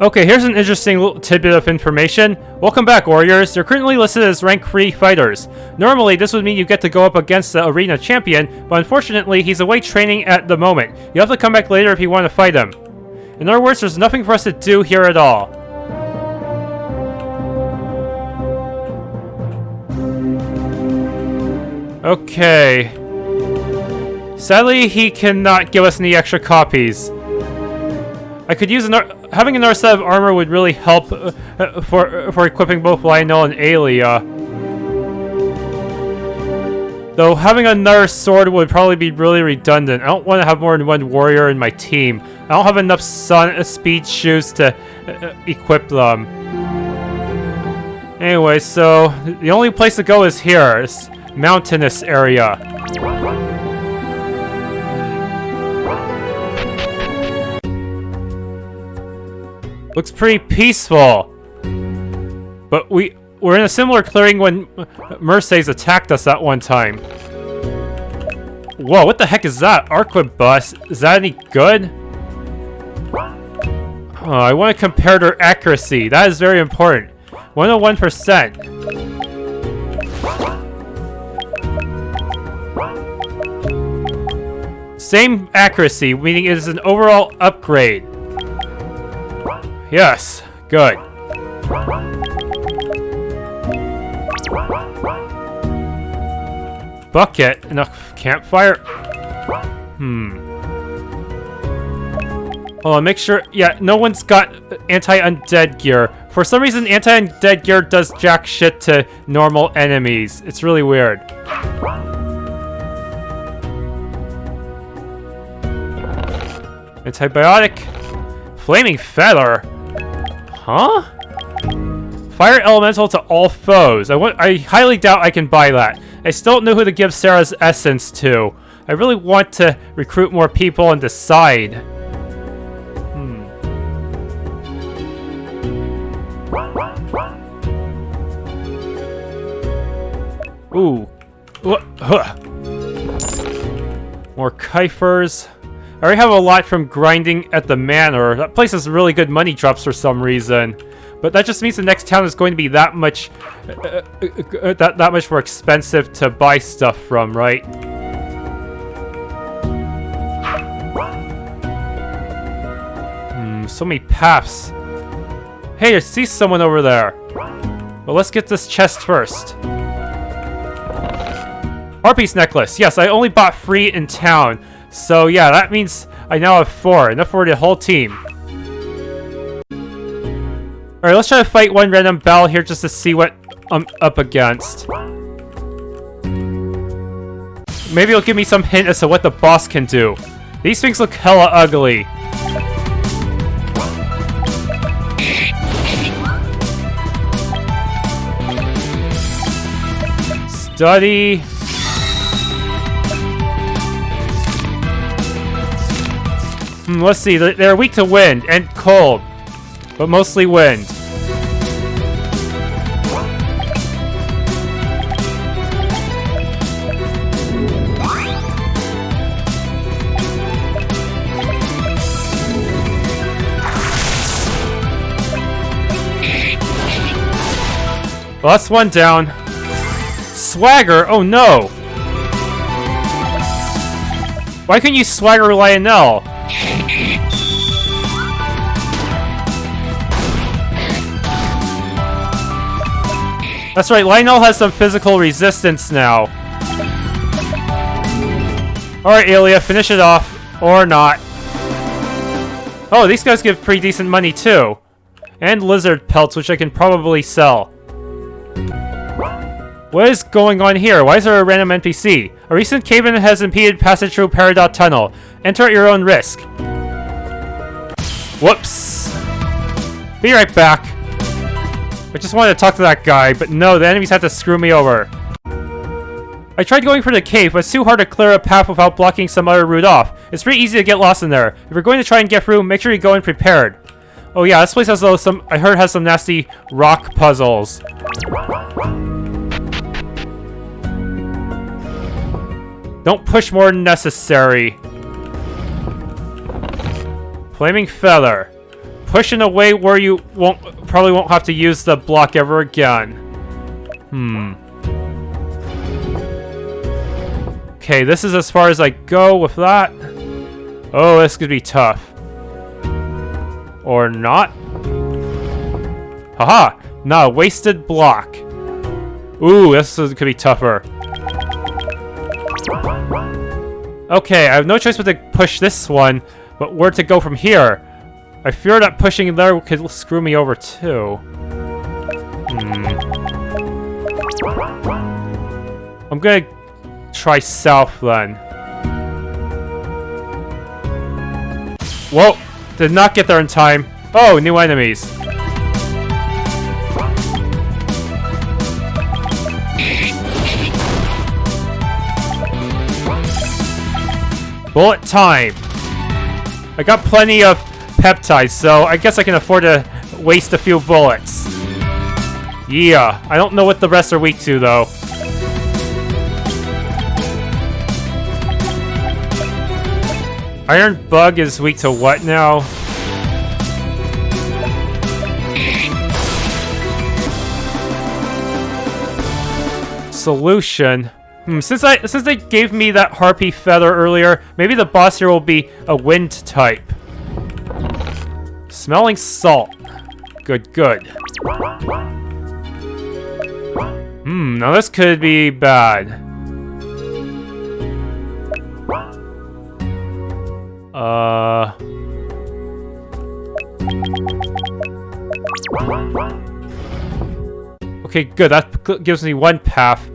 Okay, here's an interesting little tidbit of information. Welcome back, warriors. You're currently listed as rank 3 fighters. Normally, this would mean you get to go up against the arena champion, but unfortunately, he's away training at the moment. You'll have to come back later if you want to fight him. In other words, there's nothing for us to do here at all. Okay. Sadly, he cannot give us any extra copies. I could use having another set of armor would really help for equipping both Lionel and Aelia. Though having another sword would probably be really redundant. I don't want to have more than one warrior in my team. I don't have enough speed shoes to equip them. Anyway, so the only place to go is here, this mountainous area. Looks pretty peaceful. But we're in a similar clearing when Mercedes attacked us that one time. Whoa, what the heck is that? Arquebus? Is that any good? Oh, I want to compare their accuracy. That is very important. 101%. Same accuracy, meaning it is an overall upgrade. Yes, good. Bucket, enough campfire. Hold on, make sure. Yeah, no one's got anti-undead gear. For some reason, anti-undead gear does jack shit to normal enemies. It's really weird. Antibiotic. Flaming feather. Huh? Fire elemental to all foes. I highly doubt I can buy that. I still don't know who to give Sarah's essence to. I really want to recruit more people and decide. Ooh. More Kuifers. I already have a lot from grinding at the manor. That place has really good money drops for some reason. But that just means the next town is going to be that much that much more expensive to buy stuff from, right? So many paths. Hey, I see someone over there. Well, let's get this chest first. Harpies necklace. Yes, I only bought 3 in town. So yeah, that means I now have 4. Enough for the whole team. Alright, let's try to fight one random battle here just to see what I'm up against. Maybe it'll give me some hint as to what the boss can do. These things look hella ugly. Study. Let's see, they're weak to wind and cold, but mostly wind. Well, that's one down. Swagger? Oh no! Why couldn't you swagger Lionel? That's right, Lionel has some physical resistance now. Alright, Aelia, finish it off. Or not. Oh, these guys give pretty decent money too. And lizard pelts, which I can probably sell. What is going on here? Why is there a random NPC? A recent cave-in has impeded passage through Peridot Tunnel. Enter at your own risk. Whoops. Be right back. I just wanted to talk to that guy, but no, the enemies had to screw me over. I tried going for the cave, but it's too hard to clear a path without blocking some other route off. It's pretty easy to get lost in there. If you're going to try and get through, make sure you go in prepared. Oh yeah, this place has some, I heard has some nasty rock puzzles. Don't push more than necessary. Flaming feather. push in a way where you probably won't have to use the block ever again. Okay, this is as far as I go with that. Oh, this could be tough. Or not. Haha! No, wasted block. Ooh, could be tougher. Okay, I have no choice but to push this one, but where to go from here? I fear that pushing there could screw me over too. I'm gonna try south then. Whoa! Did not get there in time. Oh, new enemies. Bullet time! I got plenty of peptides, so I guess I can afford to waste a few bullets. Yeah, I don't know what the rest are weak to, though. Iron Bug is weak to what now? Solution. Since they gave me that harpy feather earlier, maybe the boss here will be a wind type. Smelling salt. Good, good. Now this could be bad. Okay, good. That gives me one path.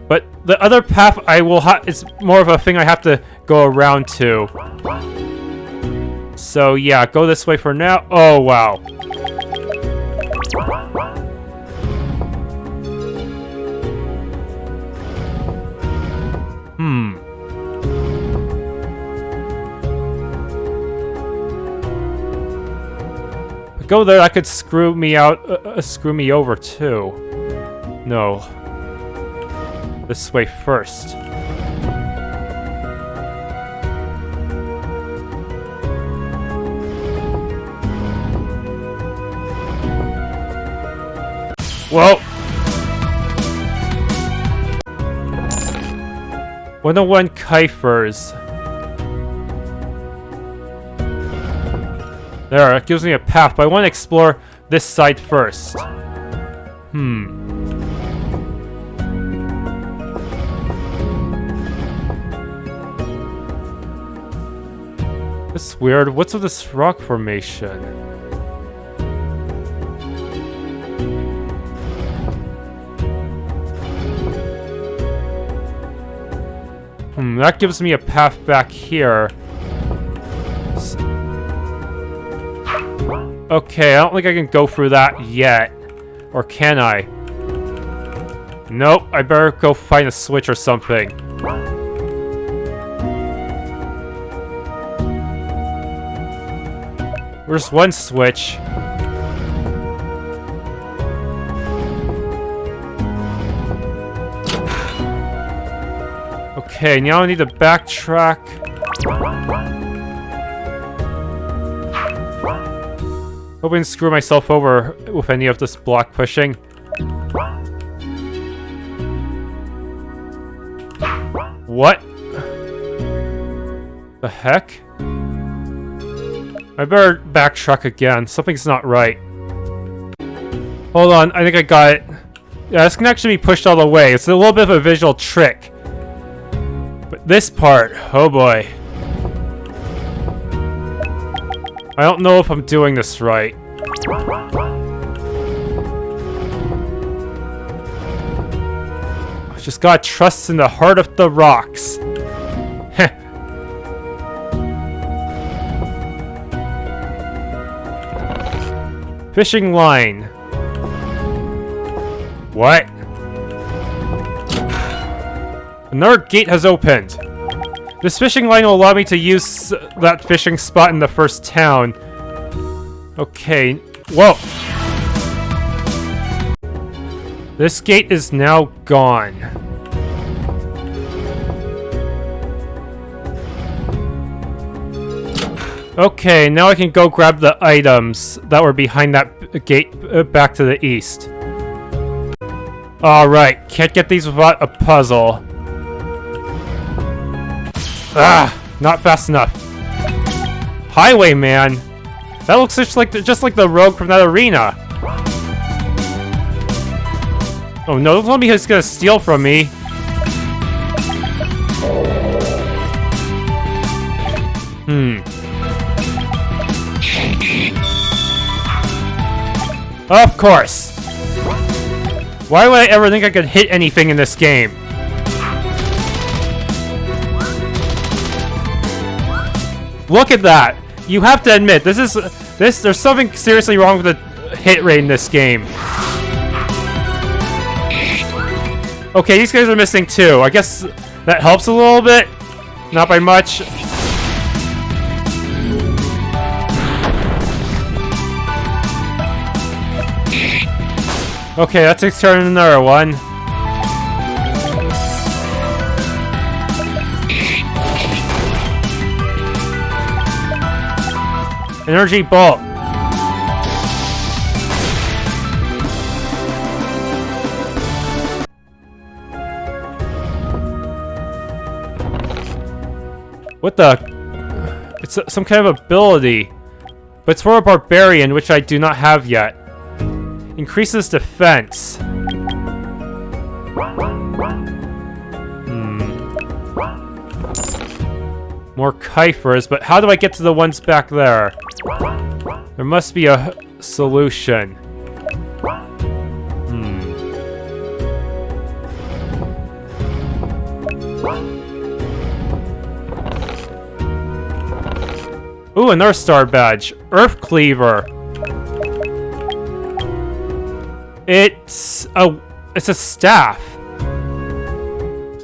But the other path I will is more of a thing I have to go around to. So yeah, go this way for now. Oh wow. Go there, that could screw me out, screw me over too. No. This way first. Whoa! 101 Kiefers. There, it gives me a path, but I want to explore this side first. That's weird. What's with this rock formation? That gives me a path back here. Okay, I don't think I can go through that yet. Or can I? Nope, I better go find a switch or something. Where's one switch? Okay, now I need to backtrack. Hope I didn't screw myself over with any of this block pushing. What? The heck? I better backtrack again. Something's not right. Hold on, I think I got it. Yeah, this can actually be pushed all the way. It's a little bit of a visual trick. But this part, oh boy. I don't know if I'm doing this right. I just gotta trust in the heart of the rocks. Heh. Fishing line. What? Another gate has opened. This fishing line will allow me to use that fishing spot in the first town. Okay. Whoa. This gate is now gone. Okay, now I can go grab the items that were behind that gate back to the east. Alright, can't get these without a puzzle. Ah, not fast enough. Highwayman? That looks just like the rogue from that arena. Oh no, don't tell me he's gonna steal from me. Of course. Why would I ever think I could hit anything in this game? Look at that. You have to admit, there's something seriously wrong with the hit rate in this game. Okay, these guys are missing too. I guess that helps a little bit. Not by much. Okay, that takes care of another one. Energy bolt. What the? It's some kind of ability. But it's for a barbarian, which I do not have yet. Increases defense. More Kyphers, but how do I get to the ones back there? There must be a solution. Ooh, another star badge. Earth Cleaver. It's a staff.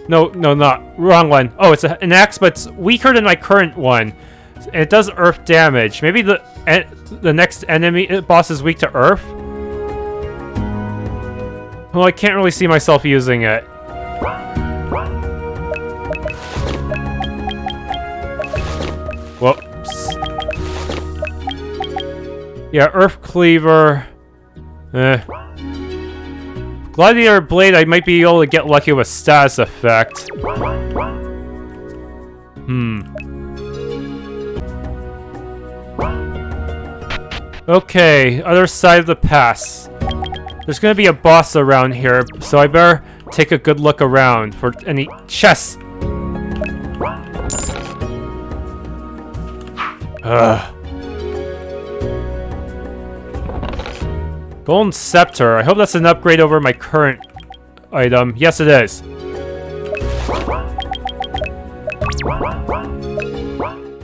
No, not. Wrong one. Oh, it's an axe, but it's weaker than my current one. And it does earth damage. Maybe the next enemy boss is weak to earth? Well, I can't really see myself using it. Whoops. Yeah, Earth Cleaver. Gladiator Blade, I might be able to get lucky with status effect. Okay, other side of the pass. There's gonna be a boss around here, so I better take a good look around for any chests. Golden Scepter. I hope that's an upgrade over my current item. Yes, it is.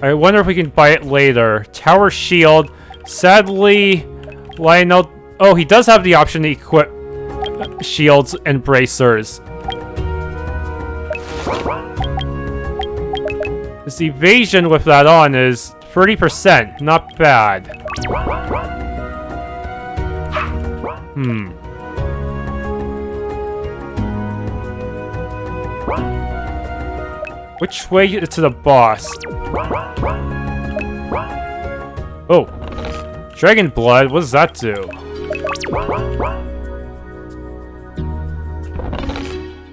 I wonder if we can buy it later. Tower Shield. Sadly, Lionel... Oh, he does have the option to equip shields and bracers. This evasion with that on is 30%. Not bad. Which way to the boss? Oh. Dragon Blood, what does that do?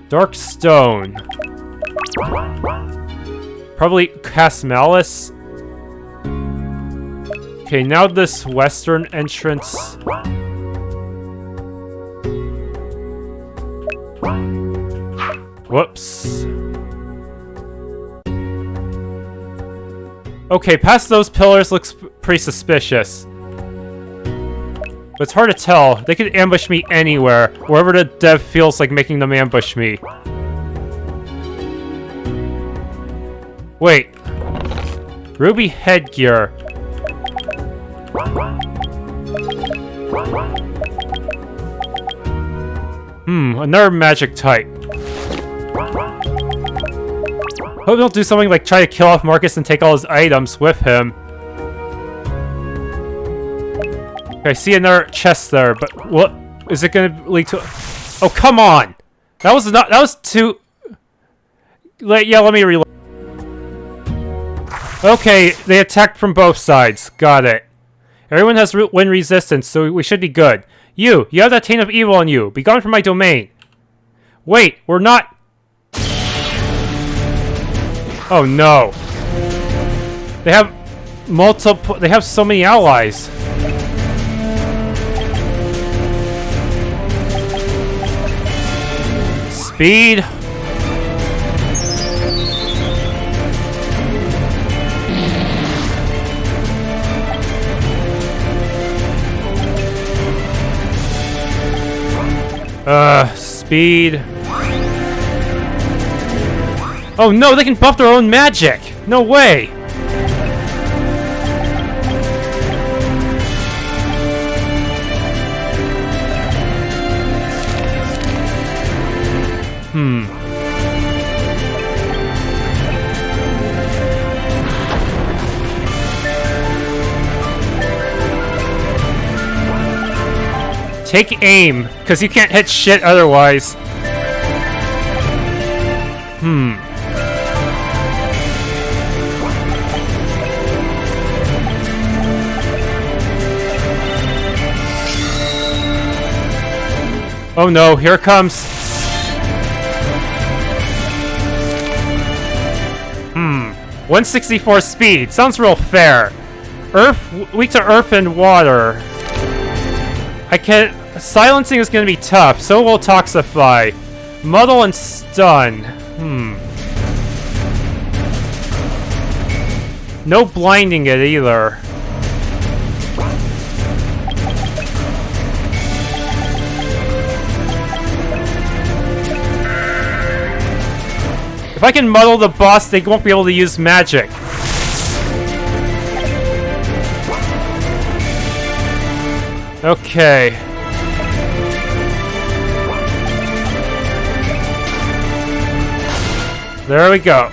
Dark Stone. Probably cast Malice. Okay, now this western entrance. Whoops. Okay, past those pillars looks pretty suspicious. But it's hard to tell. They could ambush me anywhere, wherever the dev feels like making them ambush me. Wait. Ruby headgear. Another magic type. Hope he'll do something like try to kill off Marcus and take all his items with him. Okay, I see another chest there, but what is it gonna lead to? Oh, come on! That was too... yeah, let me reload. Okay, they attacked from both sides. Got it. Everyone has wind resistance, so we should be good. You have that taint of evil on you. Be gone from my domain. Wait, we're not... Oh no. They have multiple... They have so many allies. Speed. Speed. Oh no, they can buff their own magic! No way! Take aim, because you can't hit shit otherwise. Oh no, here it comes. 164 speed. Sounds real fair. Earth, weak to earth and water. Silencing is gonna be tough, so will Toxify. Muddle and Stun. No blinding it either. If I can muddle the boss, they won't be able to use magic. Okay. There we go.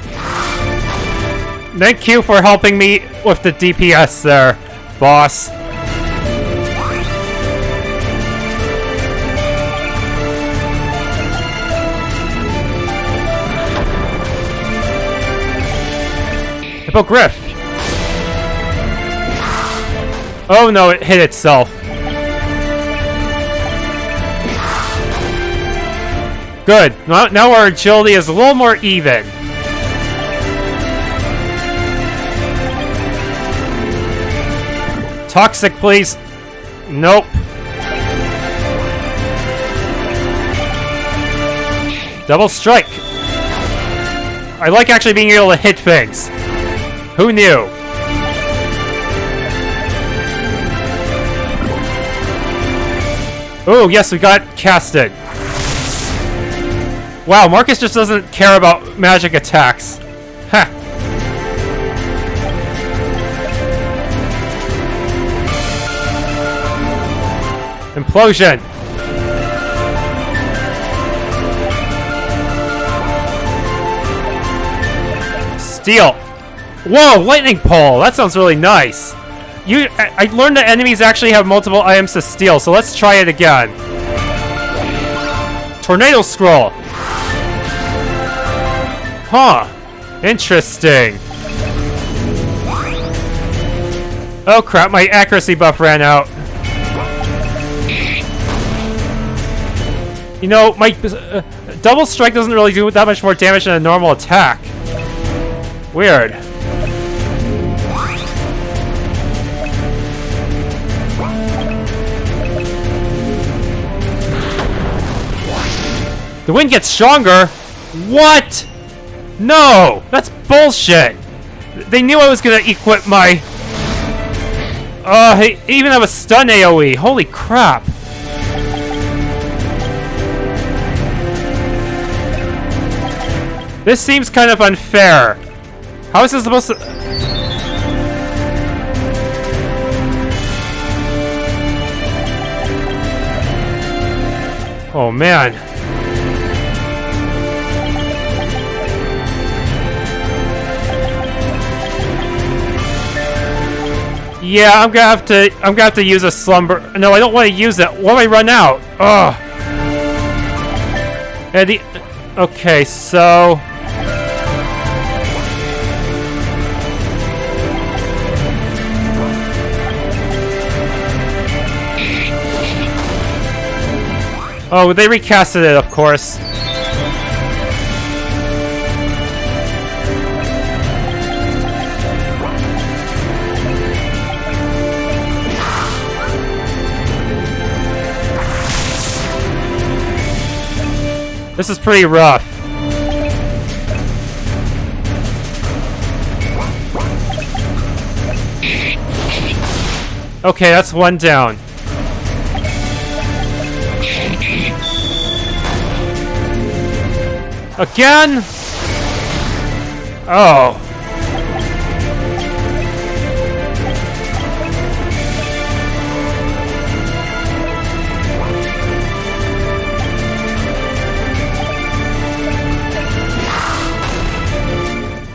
Thank you for helping me with the DPS there, boss. Hippogriff. Oh no, it hit itself. Good. Now our agility is a little more even. Toxic, please. Nope. Double strike. I like actually being able to hit things. Who knew? Oh, yes, we got casted. Wow, Marcus just doesn't care about magic attacks. Ha! Implosion! Steel! Whoa, lightning pole! That sounds really nice. I learned that enemies actually have multiple items to steal, so let's try it again. Tornado scroll! Huh. Interesting. Oh crap, my accuracy buff ran out. You know, my double strike doesn't really do that much more damage than a normal attack. Weird. The wind gets stronger? What? No! That's bullshit! They knew I was gonna equip my... I even have a stun AoE. Holy crap. This seems kind of unfair. How is this supposed to... Oh man. Yeah, I'm gonna have to use a slumber. No, I don't want to use it. What if I run out? Ugh. And okay, so Oh, they recasted it, of course. This is pretty rough. Okay, that's one down. Again? Oh.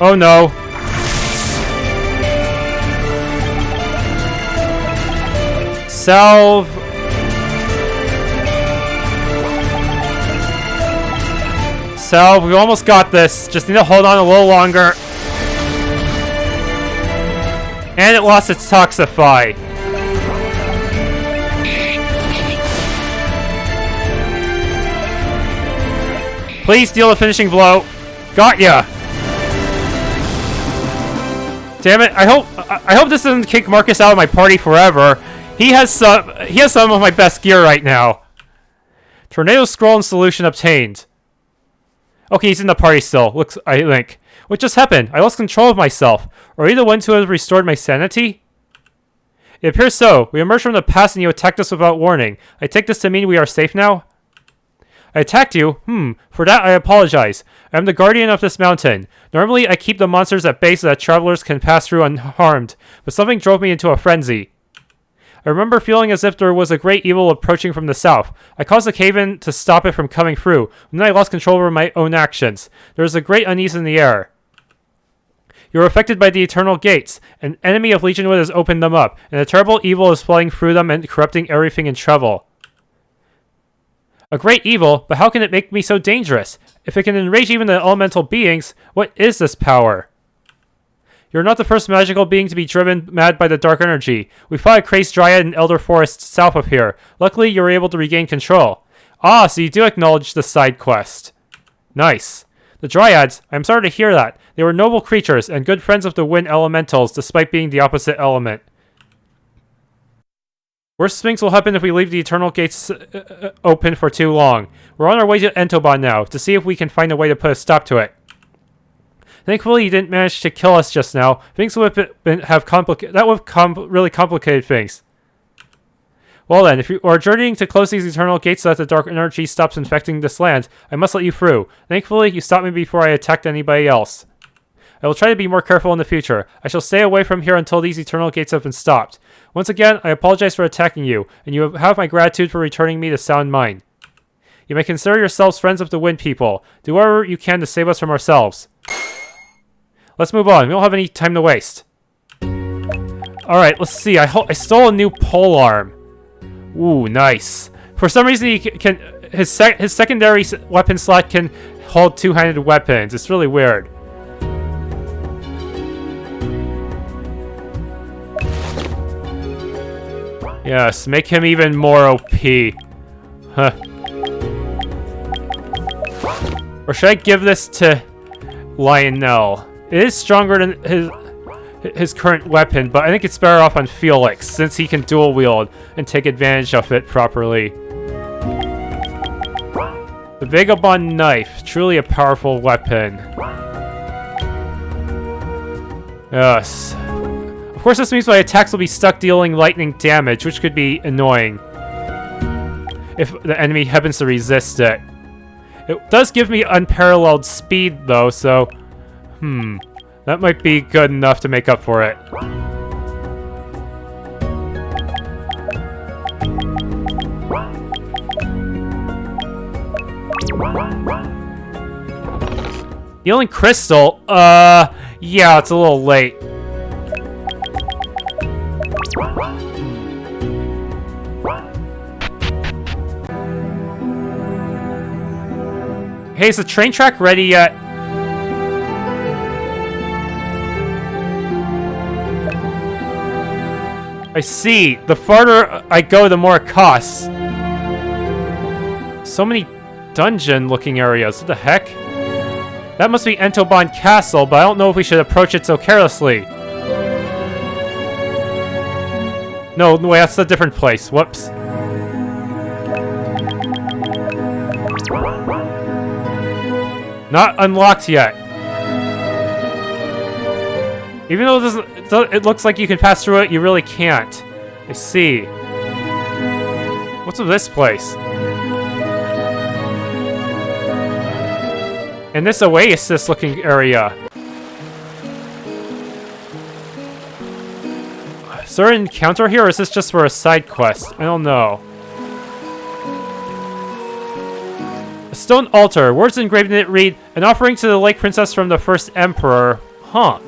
Oh no. Salve. Salve, we almost got this. Just need to hold on a little longer. And it lost its Toxify. Please deal the finishing blow. Got ya. Damn it! I hope this doesn't kick Marcus out of my party forever. He has some of my best gear right now. Tornado scroll and solution obtained. Okay, he's in the party still. Looks, I think. What just happened? I lost control of myself. Are you the ones who have restored my sanity? It appears so. We emerged from the past and you attacked us without warning. I take this to mean we are safe now? I attacked you? For that I apologize. I am the guardian of this mountain. Normally I keep the monsters at bay so that travelers can pass through unharmed, but something drove me into a frenzy. I remember feeling as if there was a great evil approaching from the south. I caused the cave-in to stop it from coming through, and then I lost control over my own actions. There was a great unease in the air. You are affected by the Eternal Gates. An enemy of Legionwood has opened them up, and a terrible evil is flowing through them and corrupting everything in Trevel. A great evil, but how can it make me so dangerous? If it can enrage even the elemental beings, what is this power? You're not the first magical being to be driven mad by the dark energy. We fought a crazed dryad in Elder Forest south of here. Luckily, you were able to regain control. Ah, so you do acknowledge the side quest. Nice. The dryads, I'm sorry to hear that. They were noble creatures and good friends of the wind elementals, despite being the opposite element. Worst things will happen if we leave the Eternal Gates open for too long. We're on our way to Entobon now, to see if we can find a way to put a stop to it. Thankfully, you didn't manage to kill us just now. Things would have really complicated things. Well then, if you are journeying to close these Eternal Gates so that the dark energy stops infecting this land, I must let you through. Thankfully, you stopped me before I attacked anybody else. I will try to be more careful in the future. I shall stay away from here until these Eternal Gates have been stopped. Once again, I apologize for attacking you, and you have my gratitude for returning me to sound mind. You may consider yourselves friends of the Wind People. Do whatever you can to save us from ourselves. Let's move on. We don't have any time to waste. Alright, let's see. I stole a new polearm. Ooh, nice. For some reason, he can his secondary weapon slot can hold two-handed weapons. It's really weird. Yes, make him even more OP. Huh. Or should I give this to Lionel? It is stronger than his current weapon, but I think it's better off on Felix, since he can dual wield and take advantage of it properly. The Vagabond Knife, truly a powerful weapon. Yes. Of course, this means my attacks will be stuck dealing lightning damage, which could be annoying if the enemy happens to resist it. It does give me unparalleled speed, though, so... that might be good enough to make up for it. Healing Crystal? Yeah, it's a little late. Hey, is the train track ready yet? I see. The farther I go, the more it costs. So many dungeon-looking areas. What the heck? That must be Entoban Castle, but I don't know if we should approach it so carelessly. No, wait, that's a different place. Whoops. Not unlocked yet. Even though it looks like you can pass through it, you really can't. I see. What's with this place? And this oasis-looking area. Is there an encounter here, or is this just for a side quest? I don't know. A stone altar. Words engraved in it read, "An offering to the Lake Princess from the First Emperor." Huh.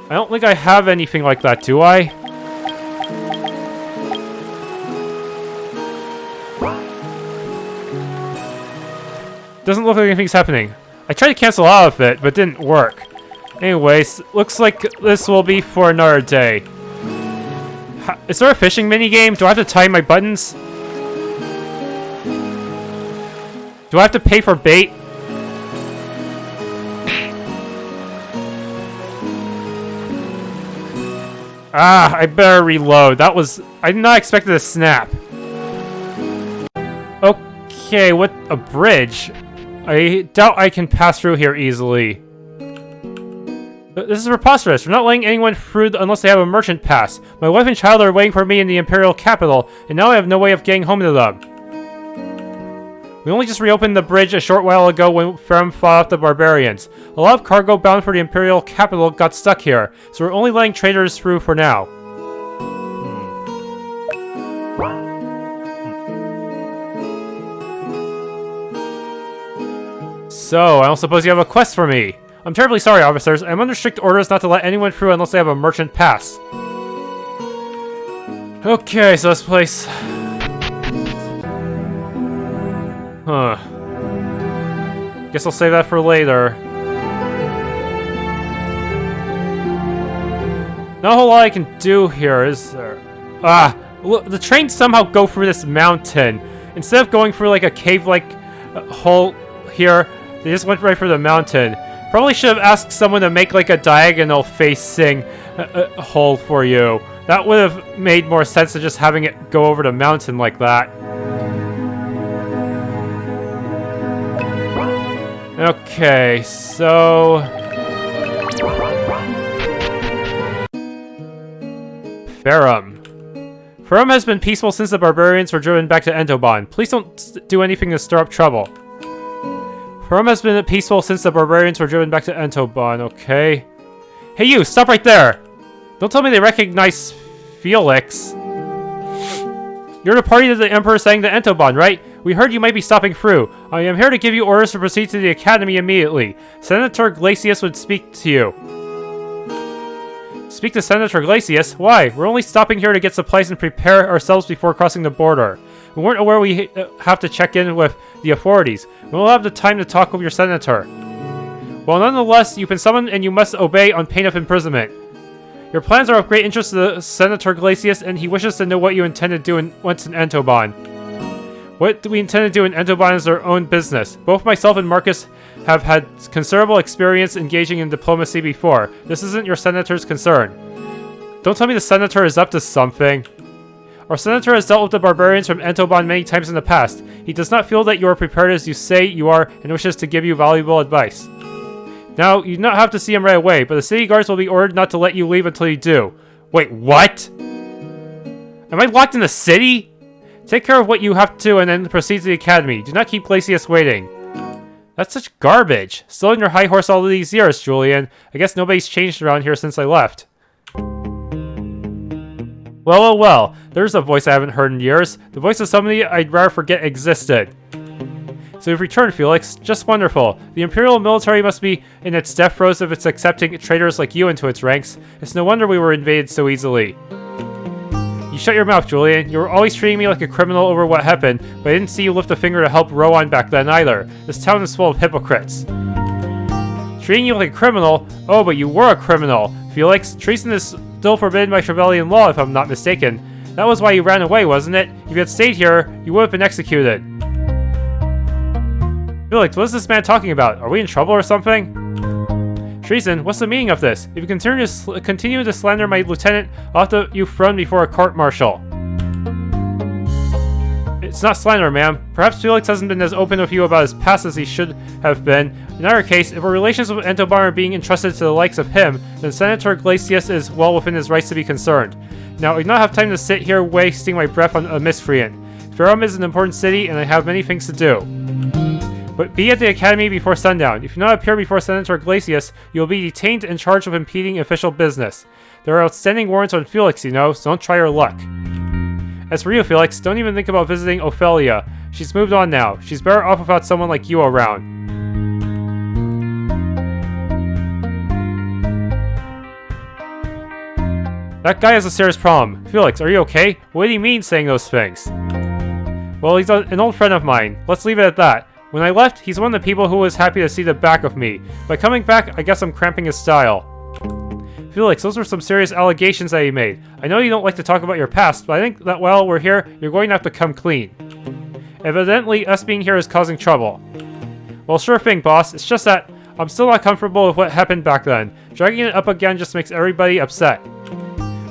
I don't think I have anything like that, do I? Doesn't look like anything's happening. I tried to cancel out of it, but it didn't work. Anyways, looks like this will be for another day. Is there a fishing minigame? Do I have to tie my buttons? Do I have to pay for bait? Ah, I better reload. That was... I did not expect it to snap. Okay, what... a bridge? I doubt I can pass through here easily. This is preposterous. We're not letting anyone through unless they have a merchant pass. My wife and child are waiting for me in the Imperial capital, and now I have no way of getting home to them. We only just reopened the bridge a short while ago when Ferrum fought off the barbarians. A lot of cargo bound for the Imperial capital got stuck here, so we're only letting traders through for now. So, I don't suppose you have a quest for me. I'm terribly sorry, officers. I'm under strict orders not to let anyone through unless they have a merchant pass. Okay, so this place... Huh. Guess I'll save that for later. Not a whole lot I can do here, is there? Ah! Look, the trains somehow go through this mountain. Instead of going through like a cave-like hole here, they just went right for the mountain. Probably should have asked someone to make like a diagonal facing hole for you. That would have made more sense than just having it go over the mountain like that. Okay, so... Ferrum. Ferrum has been peaceful since the barbarians were driven back to Entoban. Please don't do anything to stir up trouble. Ferrum has been peaceful since the barbarians were driven back to Entoban, okay? Hey you, stop right there! Don't tell me they recognize Felix. You're the party that the Emperor sang to Entoban, right? We heard you might be stopping through. I am here to give you orders to proceed to the Academy immediately. Senator Glacius would speak to you. Speak to Senator Glacius? Why? We're only stopping here to get supplies and prepare ourselves before crossing the border. We weren't aware we have to check in with the authorities. We'll have the time to talk with your senator. Well, nonetheless, you've been summoned and you must obey on pain of imprisonment. Your plans are of great interest to Senator Glacius, and he wishes to know what you intend to do once in Entoban. What we intend to do in Entoban is our own business. Both myself and Marcus have had considerable experience engaging in diplomacy before. This isn't your senator's concern. Don't tell me the senator is up to something. Our senator has dealt with the barbarians from Entoban many times in the past. He does not feel that you are prepared as you say you are and wishes to give you valuable advice. Now, you do not have to see him right away, but the city guards will be ordered not to let you leave until you do. Wait, what? Am I locked in the city? Take care of what you have to and then proceed to the academy. Do not keep Glacius waiting. That's such garbage. Still on your high horse all these years, Julian. I guess nobody's changed around here since I left. Well, oh well. There's a voice I haven't heard in years. The voice of somebody I'd rather forget existed. So you've returned, Felix. Just wonderful. The Imperial military must be in its death throes if it's accepting traitors like you into its ranks. It's no wonder we were invaded so easily. You shut your mouth, Julian. You were always treating me like a criminal over what happened, but I didn't see you lift a finger to help Rowan back then either. This town is full of hypocrites. Treating you like a criminal? Oh, but you were a criminal. Felix, treason is still forbidden by Trevellian law, if I'm not mistaken. That was why you ran away, wasn't it? If you had stayed here, you would have been executed. Felix, what is this man talking about? Are we in trouble or something? Treason, what's the meaning of this? If you continue to slander my lieutenant, I'll have to you thrown before a court-martial. It's not slander, ma'am. Perhaps Felix hasn't been as open with you about his past as he should have been. In either case, if our relations with Entoban are being entrusted to the likes of him, then Senator Glacius is well within his rights to be concerned. Now, I do not have time to sit here wasting my breath on a miscreant. Farum is an important city, and I have many things to do. But be at the academy before sundown. If you do not appear before Senator Glacius, you will be detained and charged with impeding official business. There are outstanding warrants on Felix, you know, so don't try your luck. As for you, Felix, don't even think about visiting Ophelia. She's moved on now. She's better off without someone like you around. That guy has a serious problem. Felix, are you okay? What do you mean saying those things? Well, he's an old friend of mine. Let's leave it at that. When I left, he's one of the people who was happy to see the back of me. By coming back, I guess I'm cramping his style. Felix, those were some serious allegations that you made. I know you don't like to talk about your past, but I think that while we're here, you're going to have to come clean. Evidently, us being here is causing trouble. Well, sure thing, boss. It's just that I'm still not comfortable with what happened back then. Dragging it up again just makes everybody upset.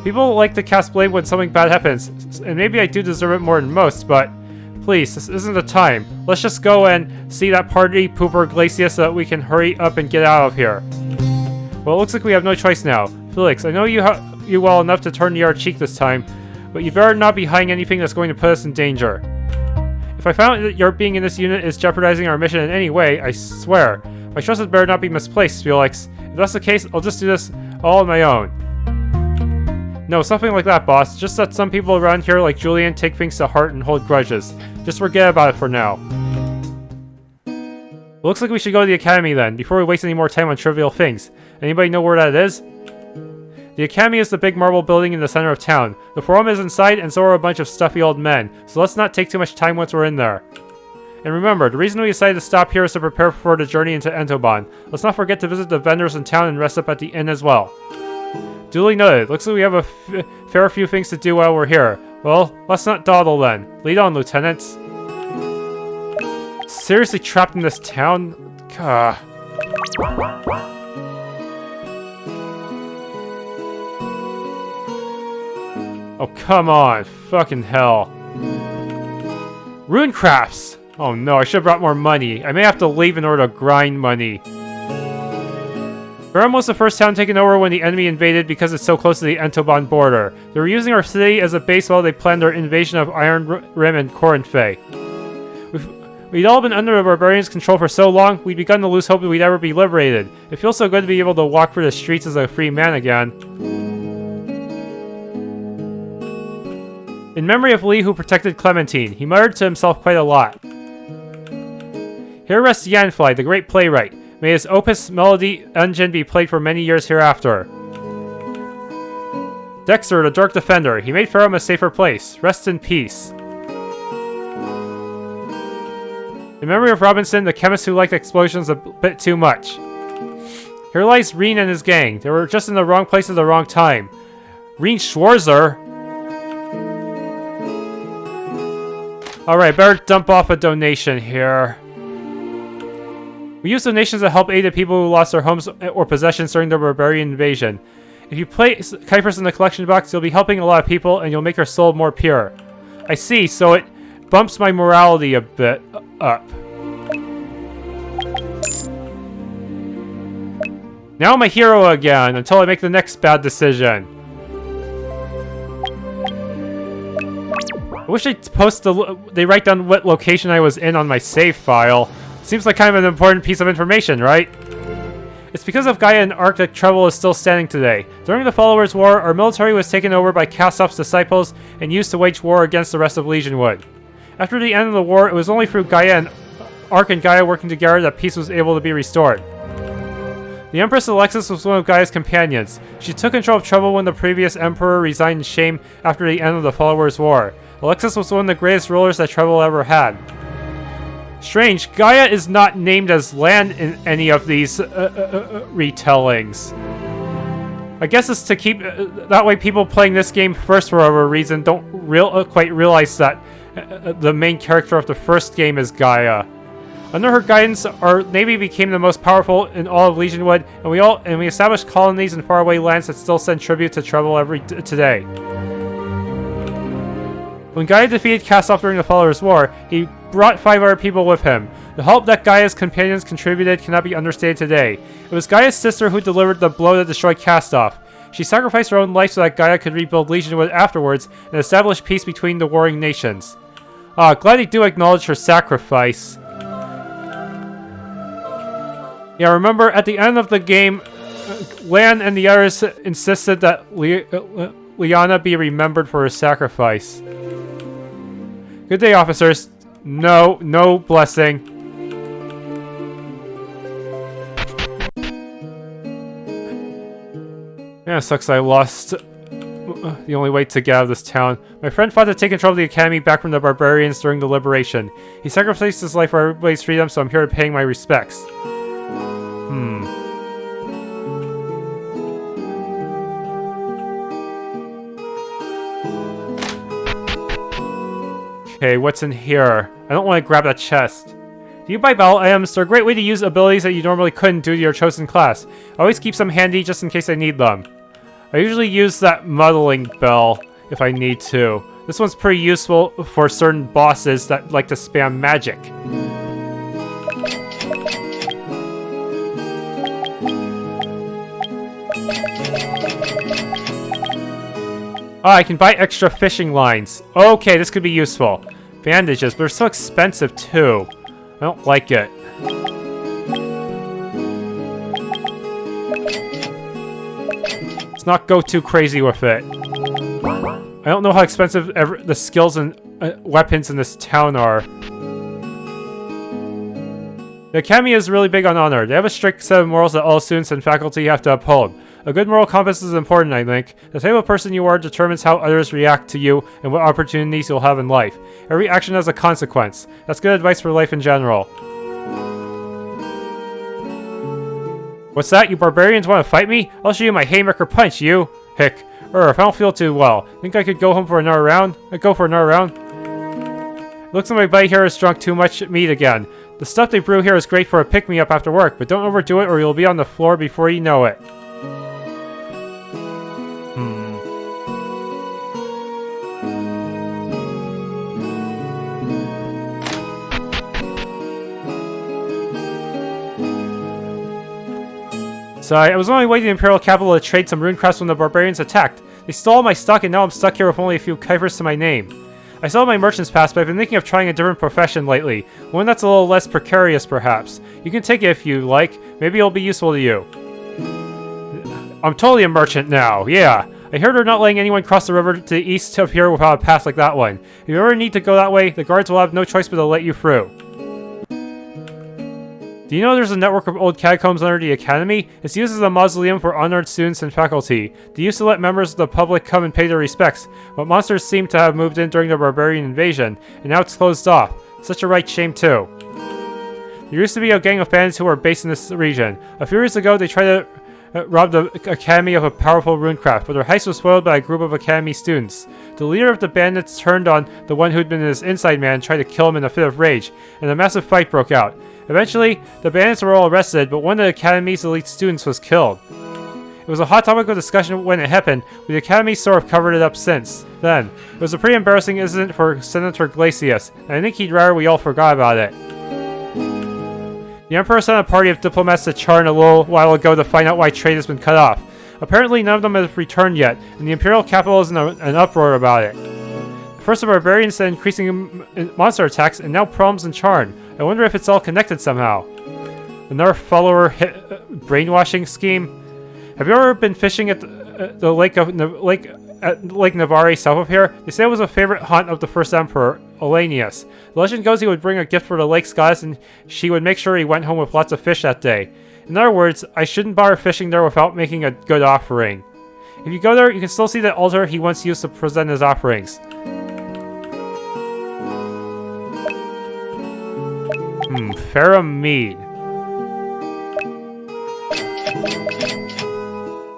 People like to cast blame when something bad happens, and maybe I do deserve it more than most, but please, this isn't the time. Let's just go and see that party pooper Glacius so that we can hurry up and get out of here. Well, it looks like we have no choice now. Felix, I know you well enough to turn the other cheek this time, but you better not be hiding anything that's going to put us in danger. If I found that your being in this unit is jeopardizing our mission in any way, I swear, my trust had better not be misplaced, Felix. If that's the case, I'll just do this all on my own. No, something like that, boss. Just that some people around here like Julian take things to heart and hold grudges. Just forget about it for now. Looks like we should go to the academy then, before we waste any more time on trivial things. Anybody know where that is? The academy is the big marble building in the center of town. The forum is inside, and so are a bunch of stuffy old men, so let's not take too much time once we're in there. And remember, the reason we decided to stop here is to prepare for the journey into Entoban. Let's not forget to visit the vendors in town and rest up at the inn as well. Duly noted. Looks like we have a fair few things to do while we're here. Well, let's not dawdle then. Lead on, lieutenants. Seriously trapped in this town? Gah. Oh, come on. Fucking hell. Rune crafts! Oh no, I should have brought more money. I may have to leave in order to grind money. Farum was the first town taken over when the enemy invaded because it's so close to the Entoban border. They were using our city as a base while they planned their invasion of Iron Rim and Corinth. We'd all been under the barbarians' control for so long, we'd begun to lose hope that we'd ever be liberated. It feels so good to be able to walk through the streets as a free man again. In memory of Lee who protected Clementine, he muttered to himself quite a lot. Here rests Yanfly, the great playwright. May his opus Melody Engine be played for many years hereafter. Dexter, the Dark Defender. He made Farum a safer place. Rest in peace. In memory of Robinson, the chemist who liked explosions a bit too much. Here lies Reen and his gang. They were just in the wrong place at the wrong time. Reen Schwarzer? Alright, better dump off a donation here. We use donations to help aid the people who lost their homes or possessions during the barbarian invasion. If you place Kuipers in the collection box, you'll be helping a lot of people and you'll make your soul more pure. I see, so it bumps my morality a bit up. Now I'm a hero again, until I make the next bad decision. I wish they write down what location I was in on my save file. Seems like kind of an important piece of information, right? It's because of Gaia and Ark that Trevel is still standing today. During the Followers' War, our military was taken over by Castoth's disciples and used to wage war against the rest of Legionwood. After the end of the war, it was only through Gaia and Ark and Gaia working together that peace was able to be restored. The Empress Alexis was one of Gaia's companions. She took control of Trevel when the previous Emperor resigned in shame after the end of the Followers' War. Alexis was one of the greatest rulers that Trevel ever had. Strange, Gaia is not named as land in any of these retellings. I guess it's to keep... that way people playing this game first for whatever reason don't quite realize that the main character of the first game is Gaia. Under her guidance, our navy became the most powerful in all of Legionwood, and we established colonies in faraway lands that still send tribute to Trevellian today. When Gaia defeated Castoth during the Followers' War, he brought 5 other people with him. The help that Gaia's companions contributed cannot be understated today. It was Gaia's sister who delivered the blow that destroyed Castoth. She sacrificed her own life so that Gaia could rebuild Legionwood afterwards and establish peace between the warring nations. Glad you do acknowledge her sacrifice. Yeah, remember, at the end of the game, Lan and the others insisted that Liana be remembered for her sacrifice. Good day, officers. No blessing. Yeah, sucks I lost the only way to get out of this town. My friend fought to take control of the academy back from the barbarians during the liberation. He sacrificed his life for everybody's freedom, so I'm here paying my respects. Okay, what's in here? I don't want to grab that chest. Do you buy battle items? They're a great way to use abilities that you normally couldn't due to your chosen class. I always keep some handy just in case I need them. I usually use that muddling bell if I need to. This one's pretty useful for certain bosses that like to spam magic. I can buy extra fishing lines. Okay, this could be useful. Bandages, but they're so expensive too. I don't like it. Let's not go too crazy with it. I don't know how expensive the skills and weapons in this town are. The Academy is really big on honor. They have a strict set of morals that all students and faculty have to uphold. A good moral compass is important, I think. The type of person you are determines how others react to you and what opportunities you'll have in life. Every action has a consequence. That's good advice for life in general. What's that? You barbarians want to fight me? I'll show you my haymaker punch, you! Hick. If I don't feel too well. Think I could go home for another round? I'd go for another round. Looks like my buddy here has drunk too much meat again. The stuff they brew here is great for a pick-me-up after work, but don't overdo it or you'll be on the floor before you know it. So I was only waiting in the Imperial capital to trade some runecrafts when the barbarians attacked. They stole all my stock and now I'm stuck here with only a few ciphers to my name. I still have my merchant's pass, but I've been thinking of trying a different profession lately. One that's a little less precarious, perhaps. You can take it if you like. Maybe it'll be useful to you. I'm totally a merchant now, yeah. I heard they're not letting anyone cross the river to the east of here without a pass like that one. If you ever need to go that way, the guards will have no choice but to let you through. Do you know there's a network of old catacombs under the academy? It's used as a mausoleum for honored students and faculty. They used to let members of the public come and pay their respects, but monsters seem to have moved in during the barbarian invasion, and now it's closed off. Such a right shame too. There used to be a gang of bandits who were based in this region. A few years ago, they tried to rob the academy of a powerful runecraft, but their heist was spoiled by a group of academy students. The leader of the bandits turned on the one who'd been his inside man and tried to kill him in a fit of rage, and a massive fight broke out. Eventually, the bandits were all arrested, but one of the Academy's elite students was killed. It was a hot topic of discussion when it happened, but the Academy sort of covered it up since then. It was a pretty embarrassing incident for Senator Glacius, and I think he'd rather we all forgot about it. The Emperor sent a party of diplomats to Charn a little while ago to find out why trade has been cut off. Apparently none of them have returned yet, and the Imperial capital is in an uproar about it. First the barbarians, then increasing monster attacks, and now problems in Charn. I wonder if it's all connected somehow. Another follower brainwashing scheme? Have you ever been fishing at the Lake Navarre south of here? They say it was a favorite haunt of the first emperor, Elanius. The legend goes he would bring a gift for the lake's goddess and she would make sure he went home with lots of fish that day. In other words, I shouldn't bother fishing there without making a good offering. If you go there, you can still see the altar he once used to present his offerings. Faramid.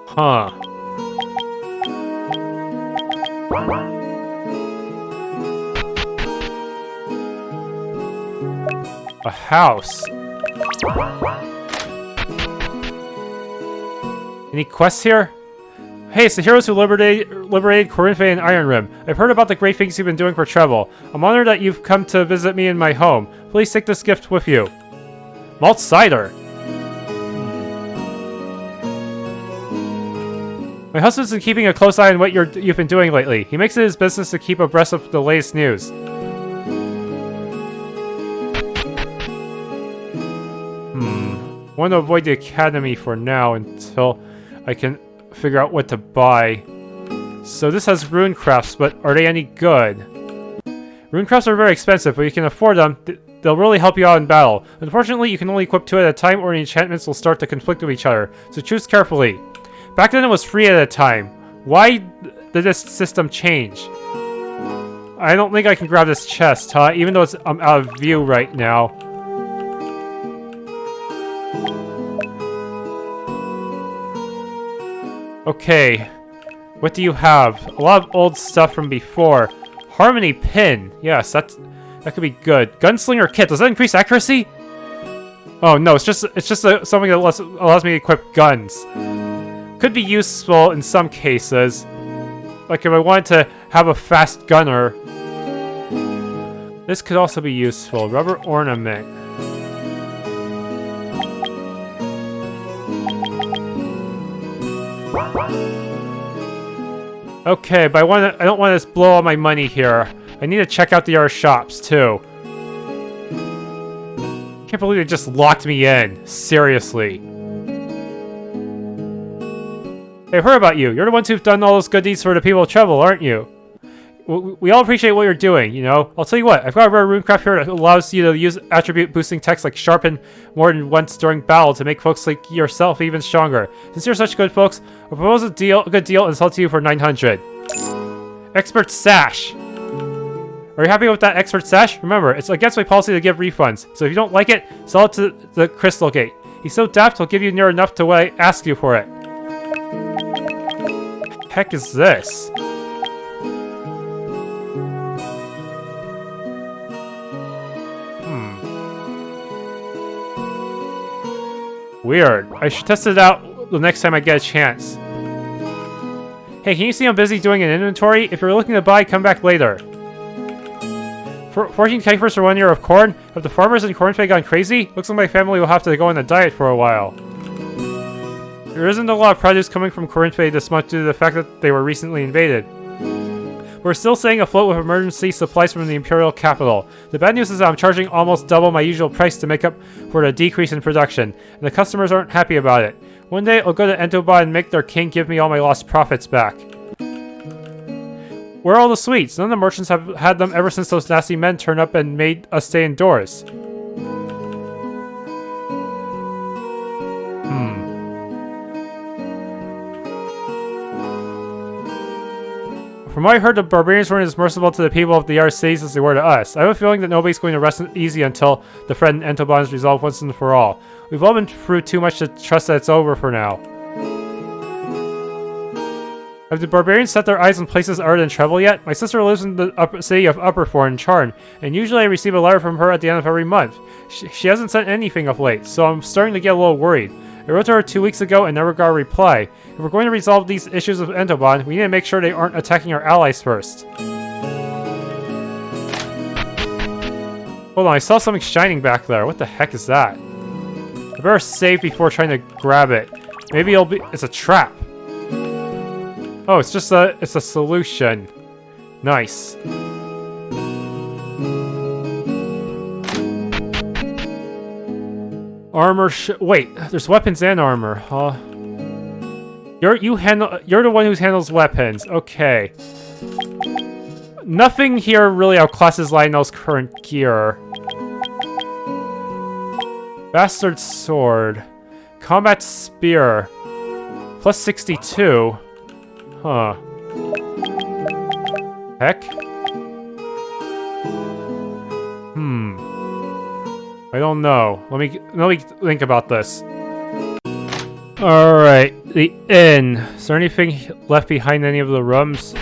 Huh. A house. Any quests here? Hey, it's the heroes who liberated Corinth and Iron Rim. I've heard about the great things you've been doing for Trevel. I'm honored that you've come to visit me in my home. Please take this gift with you. Malt cider. My husband's been keeping a close eye on what you've been doing lately. He makes it his business to keep abreast of the latest news. Want to avoid the academy for now until I can figure out what to buy. So this has rune crafts, but are they any good? Rune crafts are very expensive, but you can afford them. They'll really help you out in battle. Unfortunately, you can only equip 2 at a time or the enchantments will start to conflict with each other, so choose carefully. Back then it was 3 at a time. Why did this system change? I don't think I can grab this chest, huh? Even though I'm out of view right now. Okay, what do you have? A lot of old stuff from before. Harmony pin. Yes, that could be good. Gunslinger kit. Does that increase accuracy? Oh no, it's just something that allows me to equip guns. Could be useful in some cases. Like if I wanted to have a fast gunner. This could also be useful. Rubber ornament. Okay, but I don't want to blow all my money here. I need to check out the other shops too. Can't believe they just locked me in. Seriously. Hey, I've heard about you. You're the ones who've done all those good deeds for the people of Trevel, aren't you? We all appreciate what you're doing, you know? I'll tell you what, I've got a rare runecraft here that allows you to use attribute boosting text like sharpen more than once during battle to make folks like yourself even stronger. Since you're such good folks, I'll propose a good deal and sell it to you for 900. Expert Sash. Are you happy with that Expert Sash? Remember, it's against my policy to give refunds, so if you don't like it, sell it to the Crystal Gate. He's so daft, he'll give you near enough to what I ask you for it. Heck is this? Weird. I should test it out the next time I get a chance. Hey, can you see I'm busy doing an inventory? If you're looking to buy, come back later. 14 kikers for 1 year of corn? Have the farmers in Cornfay gone crazy? Looks like my family will have to go on a diet for a while. There isn't a lot of produce coming from Cornfay this month due to the fact that they were recently invaded. We're still staying afloat with emergency supplies from the Imperial capital. The bad news is that I'm charging almost double my usual price to make up for the decrease in production, and the customers aren't happy about it. One day I'll go to Entoba and make their king give me all my lost profits back. Where are all the sweets? None of the merchants have had them ever since those nasty men turned up and made us stay indoors. From what I heard, the barbarians weren't as merciful to the people of the RCs as they were to us. I have a feeling that nobody's going to rest easy until the threat in Entoban is resolved once and for all. We've all been through too much to trust that it's over for now. Have the barbarians set their eyes on places other than Trevel yet? My sister lives in the city of Upperthorn in Charn, and usually I receive a letter from her at the end of every month. She hasn't sent anything of late, so I'm starting to get a little worried. I wrote to her 2 weeks ago and never got a reply. If we're going to resolve these issues with Entoban, we need to make sure they aren't attacking our allies first. Hold on, I saw something shining back there. What the heck is that? I better save before trying to grab it. Maybe it's a trap. Oh, it's a solution. Nice. Armor wait, there's weapons and armor, huh? You're the one who handles weapons. Okay. Nothing here really outclasses Lionel's current gear. Bastard sword. Combat spear. Plus 62. Huh. Heck? I don't know. Let me think about this. Alright, the inn. Is there anything left behind any of the rooms?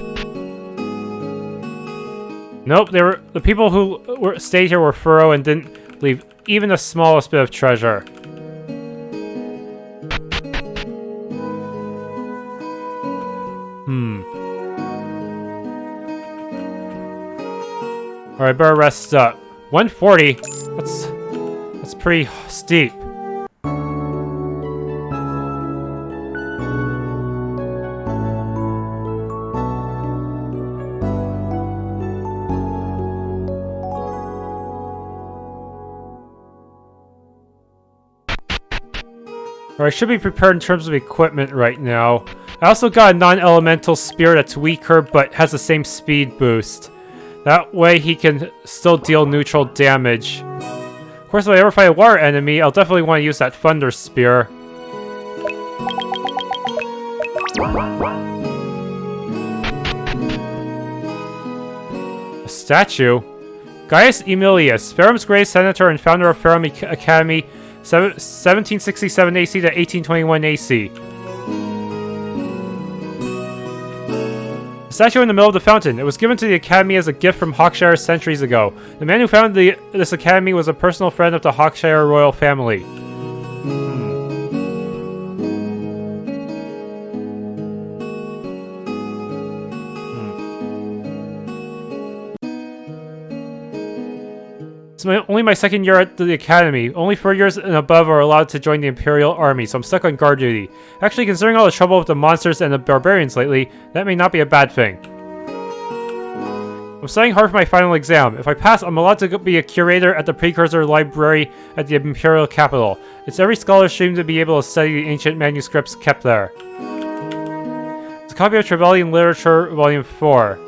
Nope, the people who stayed here were thorough and didn't leave even the smallest bit of treasure. Alright, better rest up. 140? That's pretty steep. Or I should be prepared in terms of equipment right now. I also got a non-elemental spear that's weaker but has the same speed boost. That way he can still deal neutral damage. Of course, if I ever fight a water enemy, I'll definitely want to use that thunder spear. A statue? Gaius Emilius, Ferum's greatest senator and founder of Ferum Academy, 1767 AC to 1821 AC. A statue in the middle of the fountain. It was given to the Academy as a gift from Hawkshire centuries ago. The man who founded this Academy was a personal friend of the Hawkshire royal family. It's only my second year at the Academy. Only 4 years and above are allowed to join the Imperial Army, so I'm stuck on guard duty. Actually, considering all the trouble with the monsters and the barbarians lately, that may not be a bad thing. I'm studying hard for my final exam. If I pass, I'm allowed to be a curator at the Precursor Library at the Imperial Capital. It's every scholar's dream to be able to study the ancient manuscripts kept there. It's a copy of Trevellian Literature, Volume 4.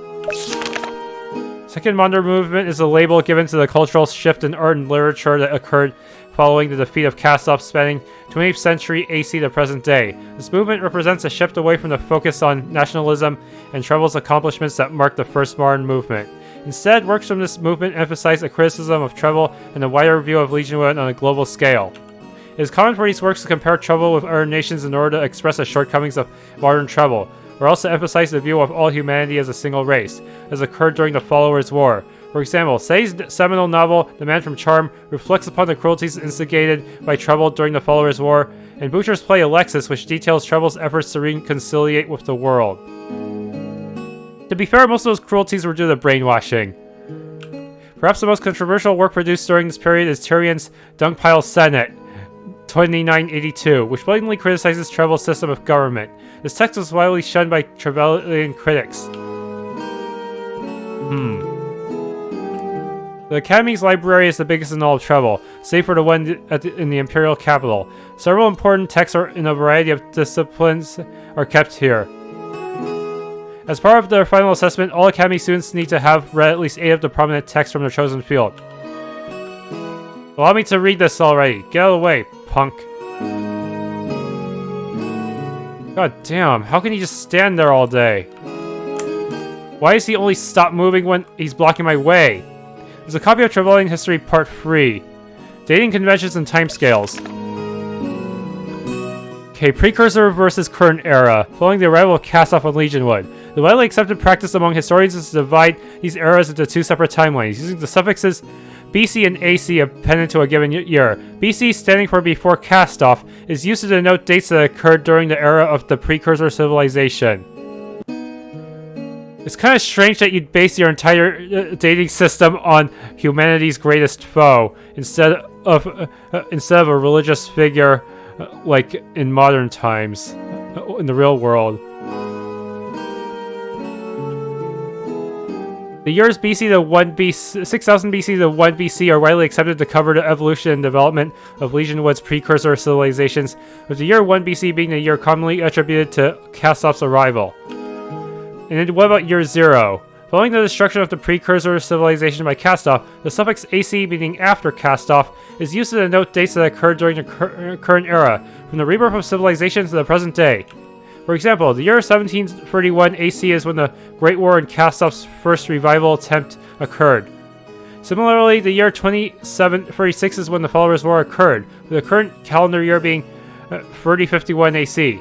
Second modern movement is a label given to the cultural shift in art and literature that occurred following the defeat of Castoth spanning 20th century AC to present day. This movement represents a shift away from the focus on nationalism and Trevel's accomplishments that marked the first modern movement. Instead, works from this movement emphasize a criticism of Trevel and a wider view of Legionwood on a global scale. It is common for these works to compare Trevel with other nations in order to express the shortcomings of modern Trevel, or also emphasize the view of all humanity as a single race, as occurred during the Followers' War. For example, Say's seminal novel, The Man from Charm, reflects upon the cruelties instigated by Trevel during the Followers' War, and Butcher's play Alexis, which details Trevel's efforts to reconciliate with the world. To be fair, most of those cruelties were due to brainwashing. Perhaps the most controversial work produced during this period is Tyrion's Dungpile Senate, 2982, which blatantly criticizes Trevel's system of government. This text was widely shunned by Trevellian critics. The Academy's library is the biggest in all of Trevel, save for the one in the Imperial Capital. Several important texts in a variety of disciplines are kept here. As part of their final assessment, all Academy students need to have read at least 8 of the prominent texts from their chosen field. Allow me to read this already. Get out of the way, punk. God damn, how can he just stand there all day? Why does he only stop moving when he's blocking my way? There's a copy of Trevelyan History Part 3. Dating conventions and timescales. Okay, Precursor versus current era. Following the arrival of Castoth on Legionwood. The widely accepted practice among historians is to divide these eras into 2 separate timelines, using the suffixes BC and AC appended to a given year. BC, standing for before Castoth, is used to denote dates that occurred during the era of the Precursor civilization. It's kind of strange that you'd base your entire dating system on humanity's greatest foe instead of a religious figure like in modern times, in the real world. The years BC to 1 BC, 6000 BC to 1 BC are widely accepted to cover the evolution and development of Legionwood's precursor civilizations, with the year 1 BC being the year commonly attributed to Castoth's arrival. And then what about year 0? Following the destruction of the precursor civilization by Castoth, the suffix AC, meaning after Castoth, is used to denote dates that occurred during the current era, from the rebirth of civilization to the present day. For example, the year 1731 AC is when the Great War and Castoth's first revival attempt occurred. Similarly, the year 2736 is when the Followers' War occurred, with the current calendar year being 3051 AC.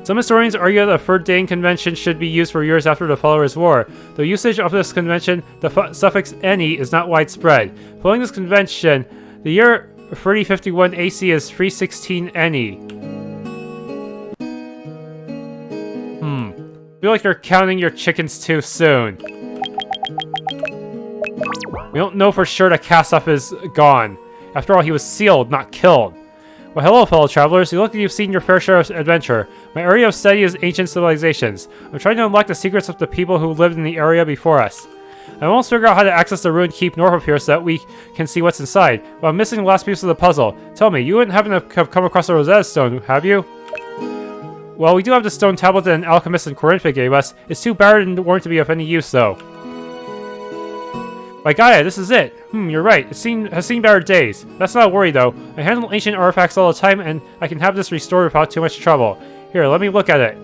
Some historians argue that the Verdane Convention should be used for years after the Followers' War. The usage of this convention, the suffix "any," is not widespread. Following this convention, the year 3051 AC is 316 any. I feel like you're counting your chickens too soon. We don't know for sure that Castoth is gone. After all, he was sealed, not killed. Well, hello, fellow travelers. You look like you've seen your fair share of adventure. My area of study is ancient civilizations. I'm trying to unlock the secrets of the people who lived in the area before us. I almost figured out how to access the ruined keep north of here so that we can see what's inside, but I'm missing the last piece of the puzzle. Tell me, you wouldn't happen to have come across the Rosetta Stone, have you? Well, we do have the stone tablet that an alchemist in Corinth gave us. It's too barren and worn to be of any use, though. By Gaia, this is it. You're right. It has seen better days. That's not a worry, though. I handle ancient artifacts all the time, and I can have this restored without too much trouble. Here, let me look at it.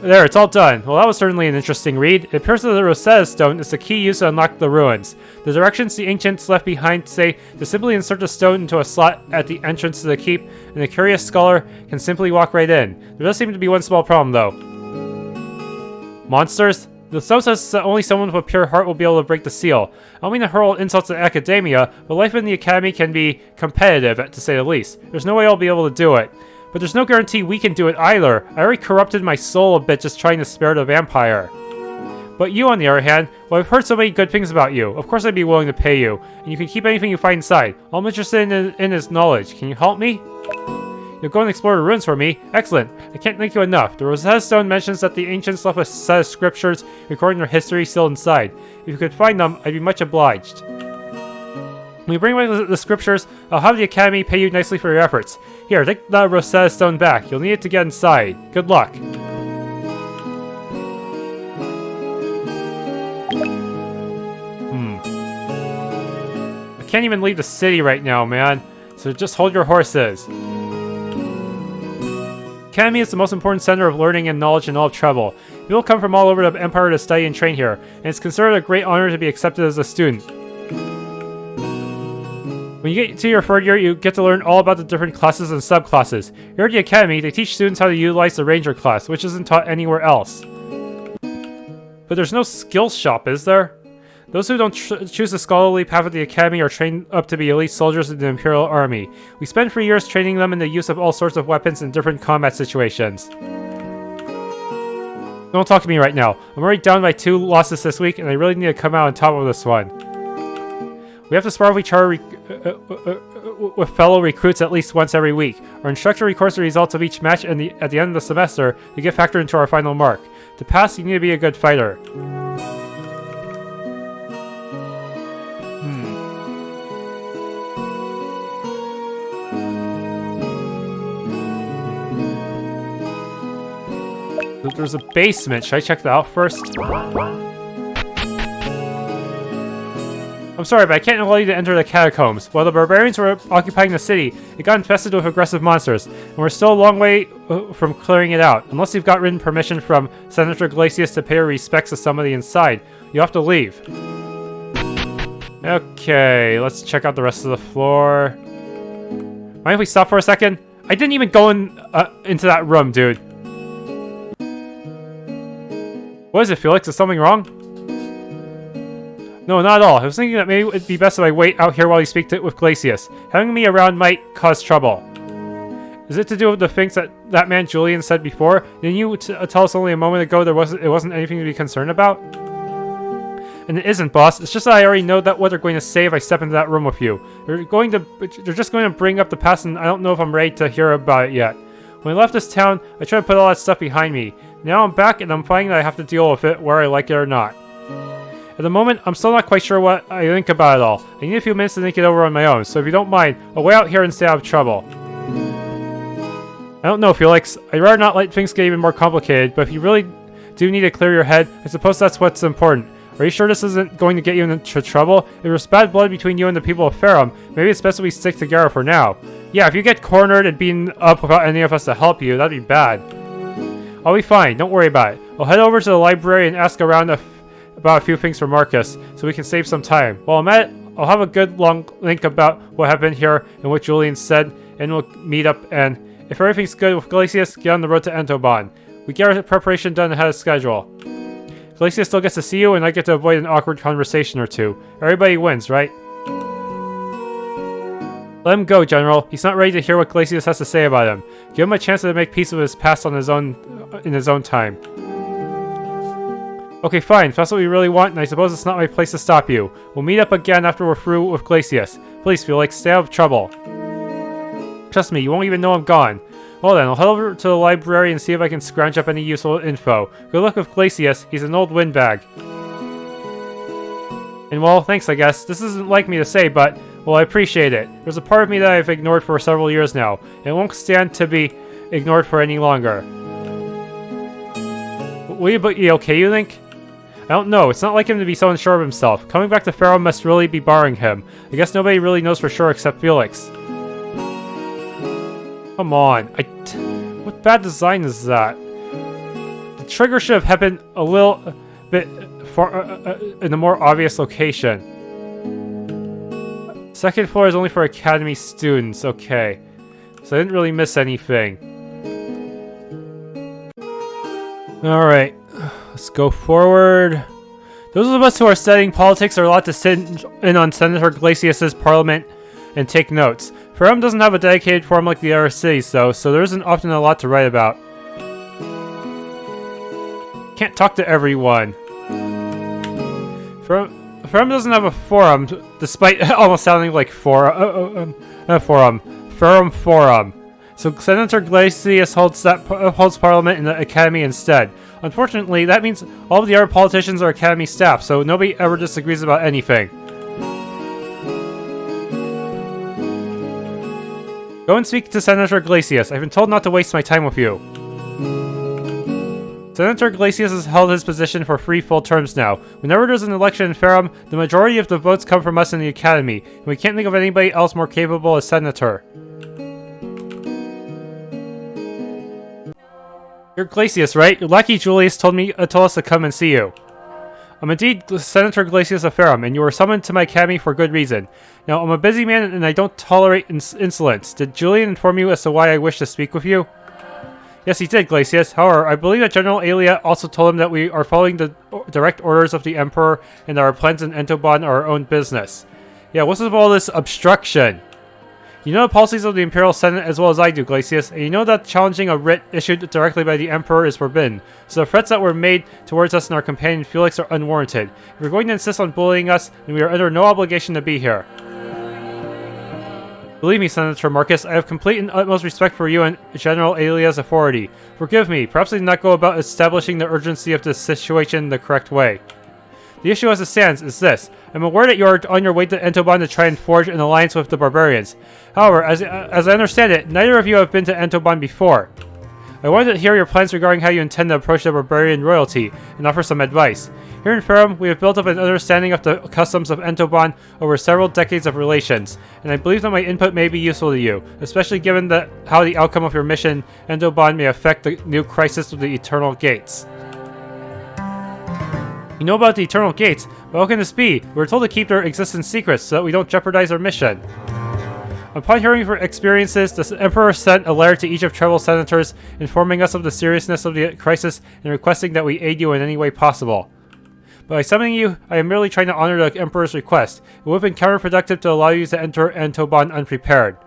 There, it's all done. Well, that was certainly an interesting read. It appears that the Rosetta Stone is the key used to unlock the ruins. The directions the ancients left behind say to simply insert the stone into a slot at the entrance to the keep, and the curious scholar can simply walk right in. There does seem to be one small problem, though. Monsters? The stone says that only someone with a pure heart will be able to break the seal. I don't mean to hurl insults at academia, but life in the academy can be competitive, to say the least. There's no way I'll be able to do it. But there's no guarantee we can do it either. I already corrupted my soul a bit just trying to spare the vampire. But you, on the other hand, well, I've heard so many good things about you. Of course I'd be willing to pay you, and you can keep anything you find inside. All I'm interested in is knowledge. Can you help me? You'll go and explore the ruins for me? Excellent. I can't thank you enough. The Rosetta Stone mentions that the ancients left a set of scriptures recording their history still inside. If you could find them, I'd be much obliged. When you bring back the scriptures, I'll have the Academy pay you nicely for your efforts. Here, take the Rosetta Stone back. You'll need it to get inside. Good luck. I can't even leave the city right now, man. So just hold your horses. Academy is the most important center of learning and knowledge in all of Trevel. People come from all over the Empire to study and train here, and it's considered a great honor to be accepted as a student. When you get to your third year, you get to learn all about the different classes and subclasses. Here at the Academy, they teach students how to utilize the Ranger class, which isn't taught anywhere else. But there's no skills shop, is there? Those who don't choose the scholarly path of the Academy are trained up to be elite soldiers in the Imperial Army. We spend 3 years training them in the use of all sorts of weapons in different combat situations. Don't talk to me right now. I'm already down by 2 losses this week, and I really need to come out on top of this one. We have to spar with each other with fellow recruits at least once every week. Our instructor records the results of each match, and at the end of the semester, they get factored into our final mark. To pass, you need to be a good fighter. There's a basement. Should I check that out first? I'm sorry, but I can't allow you to enter the catacombs. While the barbarians were occupying the city, it got infested with aggressive monsters, and we're still a long way from clearing it out. Unless you've got written permission from Senator Glacius to pay your respects to somebody inside, you'll have to leave. Okay, let's check out the rest of the floor. Mind if we stop for a second? I didn't even go into that room, dude. What is it, Felix? Is something wrong? No, not at all. I was thinking that maybe it'd be best if I wait out here while you speak with Glacius. Having me around might cause trouble. Is it to do with the things that man Julian said before? Didn't you tell us only a moment ago it wasn't anything to be concerned about? And it isn't, boss. It's just that I already know what they're going to say if I step into that room with you. They're just going to bring up the past, and I don't know if I'm ready to hear about it yet. When I left this town, I tried to put all that stuff behind me. Now I'm back, and I'm finding that I have to deal with it, whether I like it or not. At the moment, I'm still not quite sure what I think about it all. I need a few minutes to think it over on my own, so if you don't mind, I'll wait out here and stay out of trouble. I don't know, Felix. I'd rather not let things get even more complicated, but if you really do need to clear your head, I suppose that's what's important. Are you sure this isn't going to get you into trouble? If there's bad blood between you and the people of Ferrum, maybe it's best that we stick together for now. Yeah, if you get cornered and beaten up without any of us to help you, that'd be bad. I'll be fine, don't worry about it. I'll head over to the library and ask around if about a few things for Marcus, so we can save some time. While I'm at it, I'll have a good long link about what happened here and what Julian said, and we'll meet up, and if everything's good with Glacius, get on the road to Entoban. We get our preparation done ahead of schedule. Glacius still gets to see you, and I get to avoid an awkward conversation or two. Everybody wins, right? Let him go, General. He's not ready to hear what Glacius has to say about him. Give him a chance to make peace with his past on his own, in his own time. Okay, fine. If that's what we really want, and I suppose it's not my place to stop you. We'll meet up again after we're through with Glacius. Please, Felix, stay out of trouble. Trust me, you won't even know I'm gone. Well then, I'll head over to the library and see if I can scrounge up any useful info. Good luck with Glacius. He's an old windbag. And well, thanks I guess. This isn't like me to say, but, well, I appreciate it. There's a part of me that I've ignored for several years now, and it won't stand to be ignored for any longer. Will you be okay, you think? I don't know. It's not like him to be so unsure of himself. Coming back to Pharaoh must really be barring him. I guess nobody really knows for sure except Felix. Come on. What bad design is that? The trigger should have happened a little bit in a more obvious location. Second floor is only for academy students. Okay. So I didn't really miss anything. Alright. Let's go forward. Those of us who are studying politics are allowed to sit in on Senator Glacius's parliament and take notes. Ferrum doesn't have a dedicated forum like the other cities though, so there isn't often a lot to write about. Can't talk to everyone. Ferrum doesn't have a forum, despite almost sounding like forum. Forum. So Senator Glacius holds parliament in the academy instead. Unfortunately, that means all of the other politicians are academy staff, so nobody ever disagrees about anything. Go and speak to Senator Glacius. I've been told not to waste my time with you. Senator Glacius has held his position for 3 full terms now. Whenever there's an election in Ferrum, the majority of the votes come from us in the academy, and we can't think of anybody else more capable as senator. You're Glacius, right? Your lackey Julius told us to come and see you. I'm indeed Senator Glacius of Ferrum, and you were summoned to my academy for good reason. Now, I'm a busy man, and I don't tolerate insolence. Did Julian inform you as to why I wish to speak with you? Yes, he did, Glacius. However, I believe that General Aelia also told him that we are following the direct orders of the Emperor, and that our plans in Entoban are our own business. Yeah, what's with all this obstruction? You know the policies of the Imperial Senate as well as I do, Glacius, and you know that challenging a writ issued directly by the Emperor is forbidden, so the threats that were made towards us and our companion Felix are unwarranted. If you're going to insist on bullying us, then we are under no obligation to be here. Believe me, Senator Marcus, I have complete and utmost respect for you and General Aelia's authority. Forgive me, perhaps I did not go about establishing the urgency of this situation the correct way. The issue as it stands is this. I'm aware that you are on your way to Entoban to try and forge an alliance with the barbarians. However, as I understand it, neither of you have been to Entoban before. I wanted to hear your plans regarding how you intend to approach the barbarian royalty, and offer some advice. Here in Ferrum, we have built up an understanding of the customs of Entoban over several decades of relations, and I believe that my input may be useful to you, especially given how the outcome of your mission Entoban may affect the new crisis with the Eternal Gates. You know about the Eternal Gates, but how can this be? We were told to keep their existence secrets so that we don't jeopardize our mission. Upon hearing your experiences, the Emperor sent a letter to each of Trevel's senators informing us of the seriousness of the crisis and requesting that we aid you in any way possible. By summoning you, I am merely trying to honor the Emperor's request. It would have been counterproductive to allow you to enter Entoban unprepared.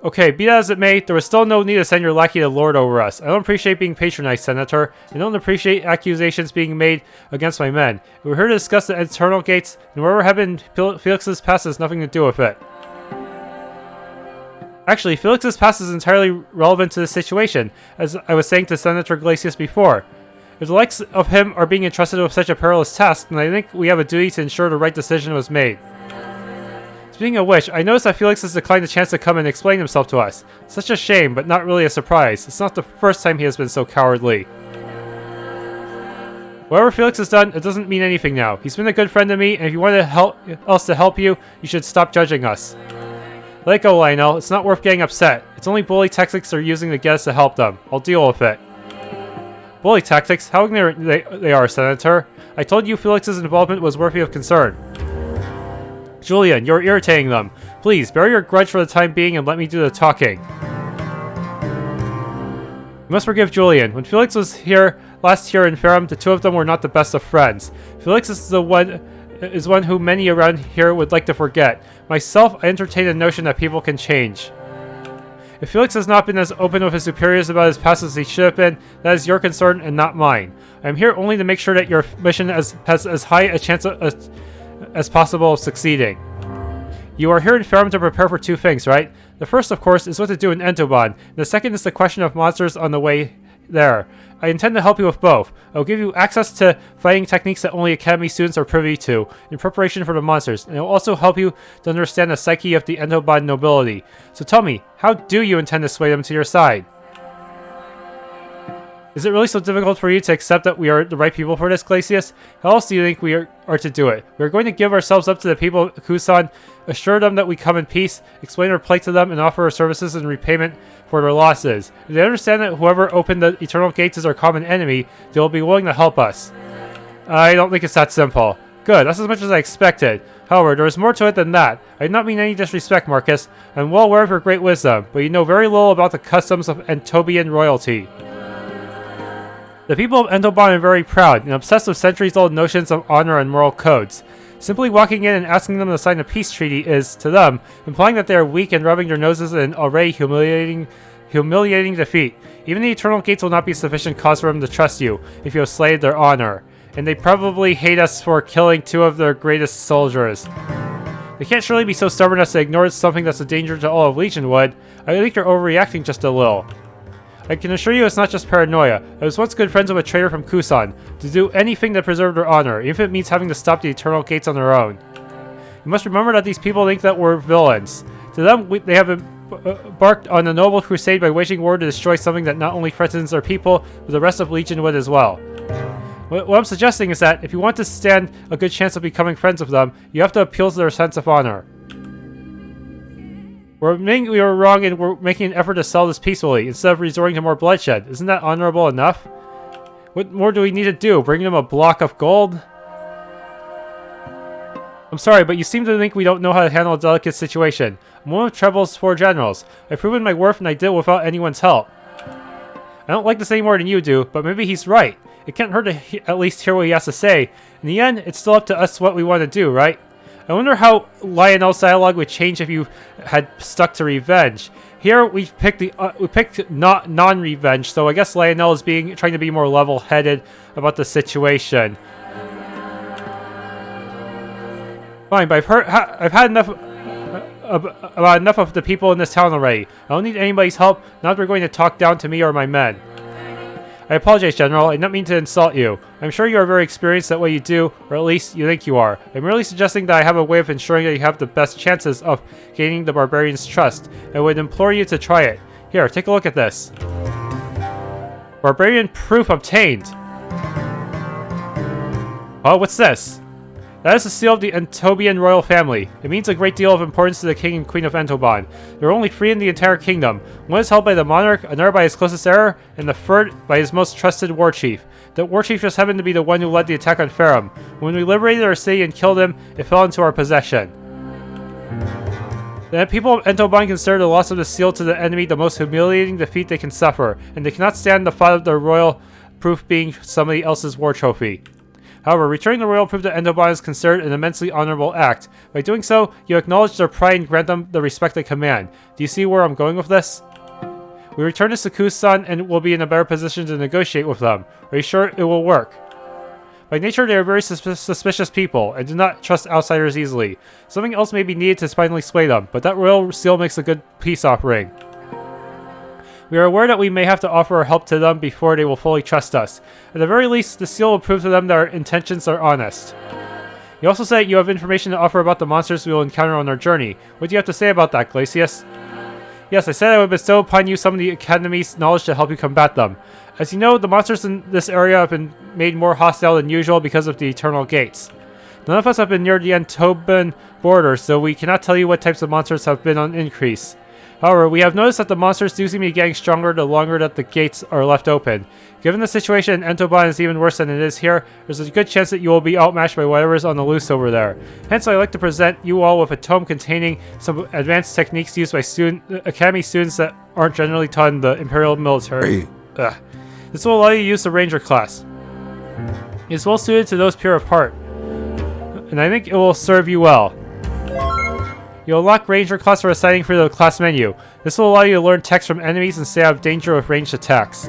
Okay, be that as it may, there was still no need to send your lackey to lord over us. I don't appreciate being patronized, Senator. I don't appreciate accusations being made against my men. We're here to discuss the Eternal Gates, and whatever happened in Felix's past has nothing to do with it. Actually, Felix's past is entirely relevant to this situation, as I was saying to Senator Glacius before. If the likes of him are being entrusted with such a perilous task, then I think we have a duty to ensure the right decision was made. Speaking of which, I noticed that Felix has declined the chance to come and explain himself to us. Such a shame, but not really a surprise. It's not the first time he has been so cowardly. Whatever Felix has done, it doesn't mean anything now. He's been a good friend to me, and if you want us to help you, you should stop judging us. Let it go, Lionel. It's not worth getting upset. It's only bully tactics they're using to get us to help them. I'll deal with it. Bully tactics? How ignorant they are, Senator. I told you Felix's involvement was worthy of concern. Julian, you're irritating them. Please, bury your grudge for the time being and let me do the talking. You must forgive Julian. When Felix was last here in Ferrum, the two of them were not the best of friends. Felix is one who many around here would like to forget. Myself, I entertain the notion that people can change. If Felix has not been as open with his superiors about his past as he should have been, that is your concern and not mine. I am here only to make sure that your mission has as high a chance as possible of succeeding. You are here in Ferrum to prepare for two things, right? The first, of course, is what to do in Entoban, and the second is the question of monsters on the way there. I intend to help you with both. I will give you access to fighting techniques that only Academy students are privy to, in preparation for the monsters, and it will also help you to understand the psyche of the Entoban nobility. So tell me, how do you intend to sway them to your side? Is it really so difficult for you to accept that we are the right people for this, Glacius? How else do you think we are to do it? We are going to give ourselves up to the people of Kusan, assure them that we come in peace, explain our plight to them, and offer our services in repayment for their losses. If they understand that whoever opened the Eternal Gates is our common enemy, they will be willing to help us. I don't think it's that simple. Good, that's as much as I expected. However, there is more to it than that. I do not mean any disrespect, Marcus. I am well aware of your great wisdom, but you know very little about the customs of Entobian royalty. The people of Entoban are very proud and obsessed with centuries-old notions of honor and moral codes. Simply walking in and asking them to sign a peace treaty is, to them, implying that they are weak and rubbing their noses in an already humiliating defeat. Even the Eternal Gates will not be sufficient cause for them to trust you if you have slayed their honor. And they probably hate us for killing two of their greatest soldiers. They can't surely be so stubborn as to ignore something that's a danger to all of Legionwood. I think you're overreacting just a little. I can assure you it's not just paranoia. I was once good friends with a traitor from Kusan, to do anything to preserve their honor, even if it means having to stop the Eternal Gates on their own. You must remember that these people think that we're villains. To them, they have embarked on a noble crusade by waging war to destroy something that not only threatens their people, but the rest of Legionwood as well. What I'm suggesting is that if you want to stand a good chance of becoming friends with them, you have to appeal to their sense of honor. We're admitting we were wrong and we're making an effort to sell this peacefully, instead of resorting to more bloodshed. Isn't that honorable enough? What more do we need to do? Bring them a block of gold? I'm sorry, but you seem to think we don't know how to handle a delicate situation. I'm one of Trevel's 4 generals. I've proven my worth and I did it without anyone's help. I don't like this any more than you do, but maybe he's right. It can't hurt to at least hear what he has to say. In the end, it's still up to us what we want to do, right? I wonder how Lionel's dialogue would change if you had stuck to revenge. Here we picked not non-revenge, so I guess Lionel is trying to be more level-headed about the situation. Fine, but I've had enough about enough of the people in this town already. I don't need anybody's help. Not if they're going to talk down to me or my men. I apologize, General. I don't mean to insult you. I'm sure you are very experienced at what you do, or at least you think you are. I'm merely suggesting that I have a way of ensuring that you have the best chances of gaining the barbarian's trust. I would implore you to try it. Here, take a look at this. Barbarian proof obtained. Oh, what's this? That is the seal of the Entobian royal family. It means a great deal of importance to the king and queen of Entoban. There are only 3 in the entire kingdom. One is held by the monarch, another by his closest heir, and the third by his most trusted war chief. The war chief just happened to be the one who led the attack on Ferrum. When we liberated our city and killed him, it fell into our possession. The people of Entoban consider the loss of the seal to the enemy the most humiliating defeat they can suffer, and they cannot stand the thought of their royal proof being somebody else's war trophy. However, returning the royal proof to Entoban is considered an immensely honorable act. By doing so, you acknowledge their pride and grant them the respect they command. Do you see where I'm going with this? We return to Sakusan and will be in a better position to negotiate with them. Are you sure it will work? By nature, they are very suspicious people, and do not trust outsiders easily. Something else may be needed to finally sway them, but that royal seal makes a good peace offering. We are aware that we may have to offer our help to them before they will fully trust us. At the very least, the seal will prove to them that our intentions are honest. You also say you have information to offer about the monsters we will encounter on our journey. What do you have to say about that, Glacius? Yes, I said I would bestow upon you some of the Academy's knowledge to help you combat them. As you know, the monsters in this area have been made more hostile than usual because of the Eternal Gates. None of us have been near the Entoban border, so we cannot tell you what types of monsters have been on increase. However, we have noticed that the monsters do seem to be getting stronger the longer that the gates are left open. Given the situation in Entoban is even worse than it is here, there's a good chance that you will be outmatched by whatever is on the loose over there. Hence, I'd like to present you all with a tome containing some advanced techniques used by Academy students that aren't generally taught in the Imperial military. This will allow you to use the Ranger class. It is well suited to those pure of heart, and I think it will serve you well. You'll unlock Ranger class for assigning through the class menu. This will allow you to learn text from enemies and stay out of danger with ranged attacks.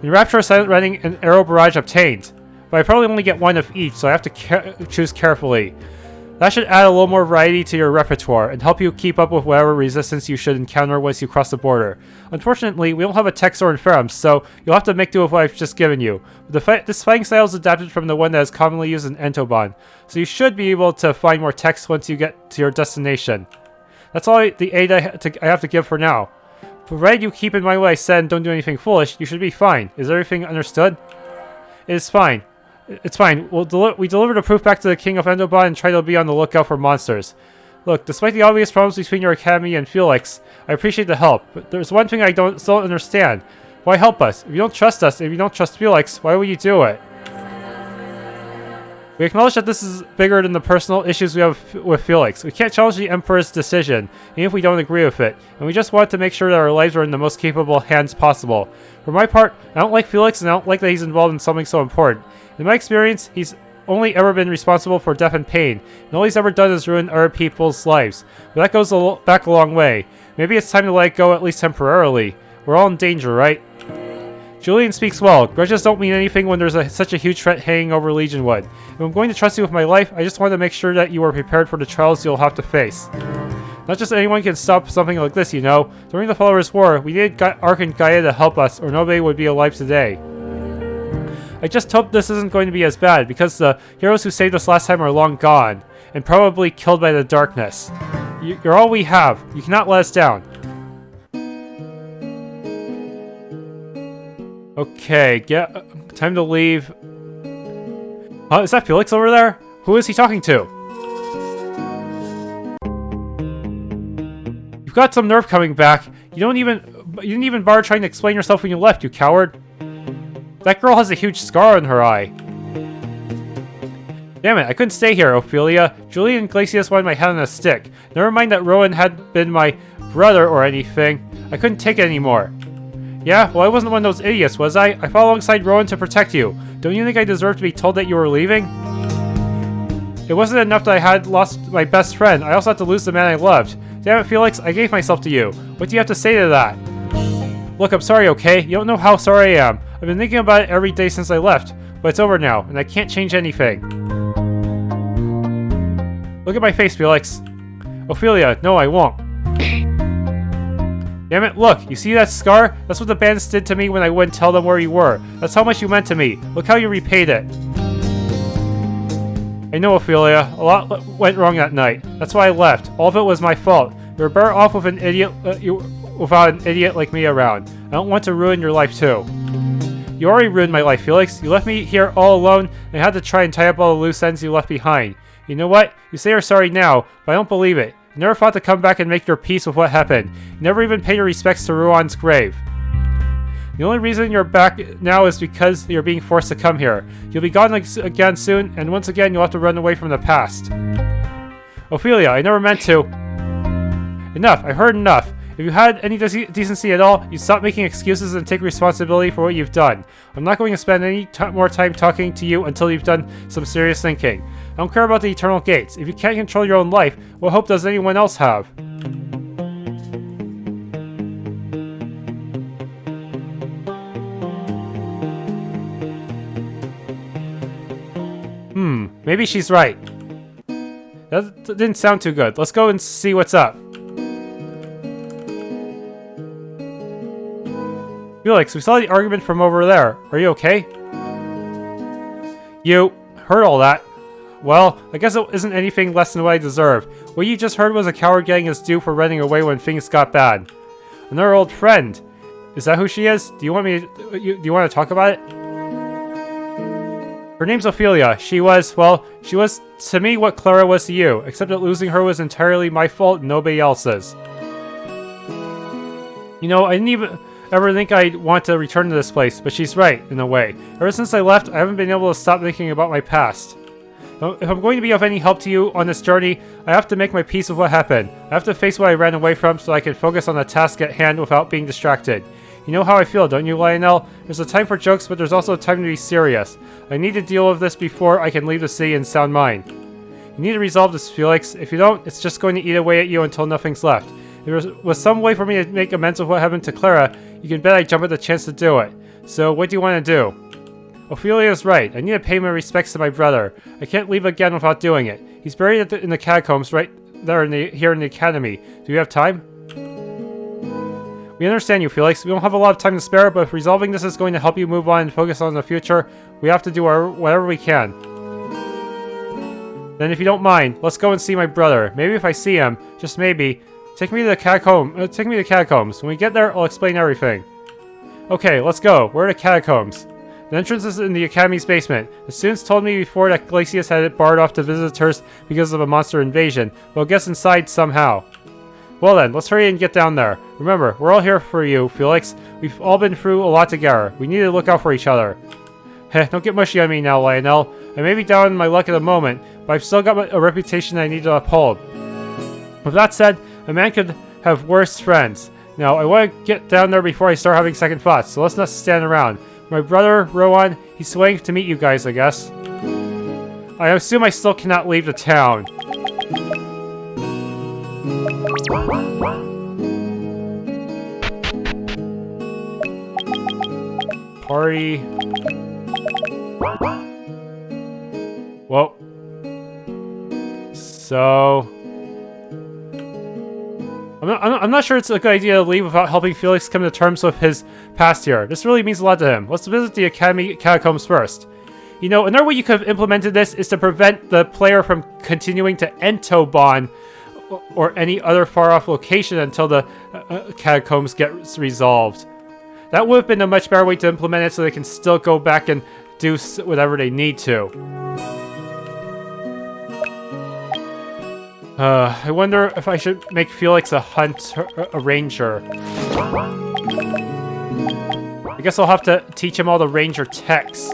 In Rapture, Silent Running, and Arrow Barrage obtained, but I probably only get one of each, so I have to choose carefully. That should add a little more variety to your repertoire and help you keep up with whatever resistance you should encounter once you cross the border. Unfortunately, we don't have a text or in Ferrum, so you'll have to make do with what I've just given you. This fighting style is adapted from the one that is commonly used in Entoban, so you should be able to find more text once you get to your destination. That's all the aid I have to give for now. Provided you keep in mind what I said and don't do anything foolish, you should be fine. Is everything understood? It is fine. It's fine. We deliver the proof back to the King of Entoban and try to be on the lookout for monsters. Look, despite the obvious problems between your academy and Felix, I appreciate the help, but there's one thing I still don't understand. Why help us? If you don't trust us, if you don't trust Felix, why would you do it? We acknowledge that this is bigger than the personal issues we have with Felix. We can't challenge the Emperor's decision, even if we don't agree with it, and we just want to make sure that our lives are in the most capable hands possible. For my part, I don't like Felix, and I don't like that he's involved in something so important. In my experience, he's only ever been responsible for death and pain, and all he's ever done is ruin other people's lives. But that goes back a long way. Maybe it's time to let it go, at least temporarily. We're all in danger, right? Julian speaks well. Grudges don't mean anything when there's such a huge threat hanging over Legionwood. If I'm going to trust you with my life, I just want to make sure that you are prepared for the trials you'll have to face. Not just anyone can stop something like this, you know. During the Followers' War, we needed Ark and Gaia to help us, or nobody would be alive today. I just hope this isn't going to be as bad, because the heroes who saved us last time are long gone, and probably killed by the darkness. You're all we have. You cannot let us down. Okay, time to leave. Is that Felix over there? Who is he talking to? You've got some nerve coming back. You didn't even bother trying to explain yourself when you left, you coward. That girl has a huge scar on her eye. Damn it, I couldn't stay here, Ophelia. Julian and Glacius wanted my head on a stick. Never mind that Rowan had been my brother or anything. I couldn't take it anymore. Yeah, well, I wasn't one of those idiots, was I? I fought alongside Rowan to protect you. Don't you think I deserve to be told that you were leaving? It wasn't enough that I had lost my best friend. I also had to lose the man I loved. Damn it, Felix, I gave myself to you. What do you have to say to that? Look, I'm sorry, okay? You don't know how sorry I am. I've been thinking about it every day since I left, but it's over now, and I can't change anything. Look at my face, Felix. Ophelia, no, I won't. Damn it, look, you see that scar? That's what the bandits did to me when I wouldn't tell them where you were. That's how much you meant to me. Look how you repaid it. I know, Ophelia. A lot went wrong that night. That's why I left. All of it was my fault. You were better off with an idiot, without an idiot like me around. I don't want to ruin your life too. You already ruined my life, Felix. You left me here all alone, and I had to try and tie up all the loose ends you left behind. You know what? You say you're sorry now, but I don't believe it. You never thought to come back and make your peace with what happened. You never even paid your respects to Ruan's grave. The only reason you're back now is because you're being forced to come here. You'll be gone again soon, and once again you'll have to run away from the past. Ophelia, I never meant to. Enough, I've heard enough. If you had any decency at all, you'd stop making excuses and take responsibility for what you've done. I'm not going to spend any more time talking to you until you've done some serious thinking. I don't care about the Eternal Gates. If you can't control your own life, what hope does anyone else have? Maybe she's right. That didn't sound too good. Let's go and see what's up. Felix, we saw the argument from over there. Are you okay? You heard all that. Well, I guess it isn't anything less than what I deserve. What you just heard was a coward getting his due for running away when things got bad. Another old friend. Is that who she is? Do you want to talk about it? Her name's Ophelia. She was to me what Clara was to you, except that losing her was entirely my fault and nobody else's. You know, I didn't even ever think I'd want to return to this place, but she's right, in a way. Ever since I left, I haven't been able to stop thinking about my past. If I'm going to be of any help to you on this journey, I have to make my peace with what happened. I have to face what I ran away from so I can focus on the task at hand without being distracted. You know how I feel, don't you, Lionel? There's a time for jokes, but there's also a time to be serious. I need to deal with this before I can leave the city in sound mind. You need to resolve this, Felix. If you don't, it's just going to eat away at you until nothing's left. If there was some way for me to make amends with what happened to Clara, you can bet I'd jump at the chance to do it. So, what do you want to do? Ophelia's right. I need to pay my respects to my brother. I can't leave again without doing it. He's buried in the catacombs right there here in the academy. Do you have time? We understand you, Felix. We don't have a lot of time to spare, but if resolving this is going to help you move on and focus on the future, we have to do whatever we can. Then if you don't mind, let's go and see my brother. Maybe if I see him, just maybe, take me to the catacombs. When we get there, I'll explain everything. Okay, let's go. Where are the catacombs? The entrance is in the Academy's basement. The students told me before that Glacius had it barred off to visitors because of a monster invasion, but I'll guess inside somehow. Well then, let's hurry and get down there. Remember, we're all here for you, Felix. We've all been through a lot together. We need to look out for each other. Heh, don't get mushy on me now, Lionel. I may be down in my luck at the moment, but I've still got a reputation I need to uphold. With that said, a man could have worse friends. Now, I want to get down there before I start having second thoughts, so let's not stand around. My brother, Rowan, he's waiting to meet you guys, I guess. I assume I still cannot leave the town. Party. Whoa. So... I'm not sure it's a good idea to leave without helping Felix come to terms with his past here. This really means a lot to him. Let's visit the Academy catacombs first. You know, another way you could have implemented this is to prevent the player from continuing to Entobon or any other far-off location until the catacombs get resolved. That would have been a much better way to implement it so they can still go back and do whatever they need to. I wonder if I should make Felix a ranger. I guess I'll have to teach him all the ranger techs.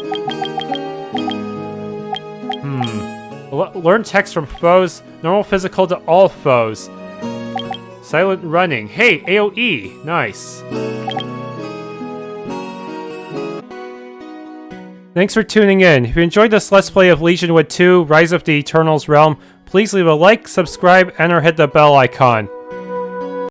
Learn techs from foes, normal physical to all foes. Silent running. Hey, AoE! Nice. Thanks for tuning in. If you enjoyed this Let's Play of Legionwood 2, Rise of the Eternals Realm, please leave a like, subscribe, and or hit the bell icon.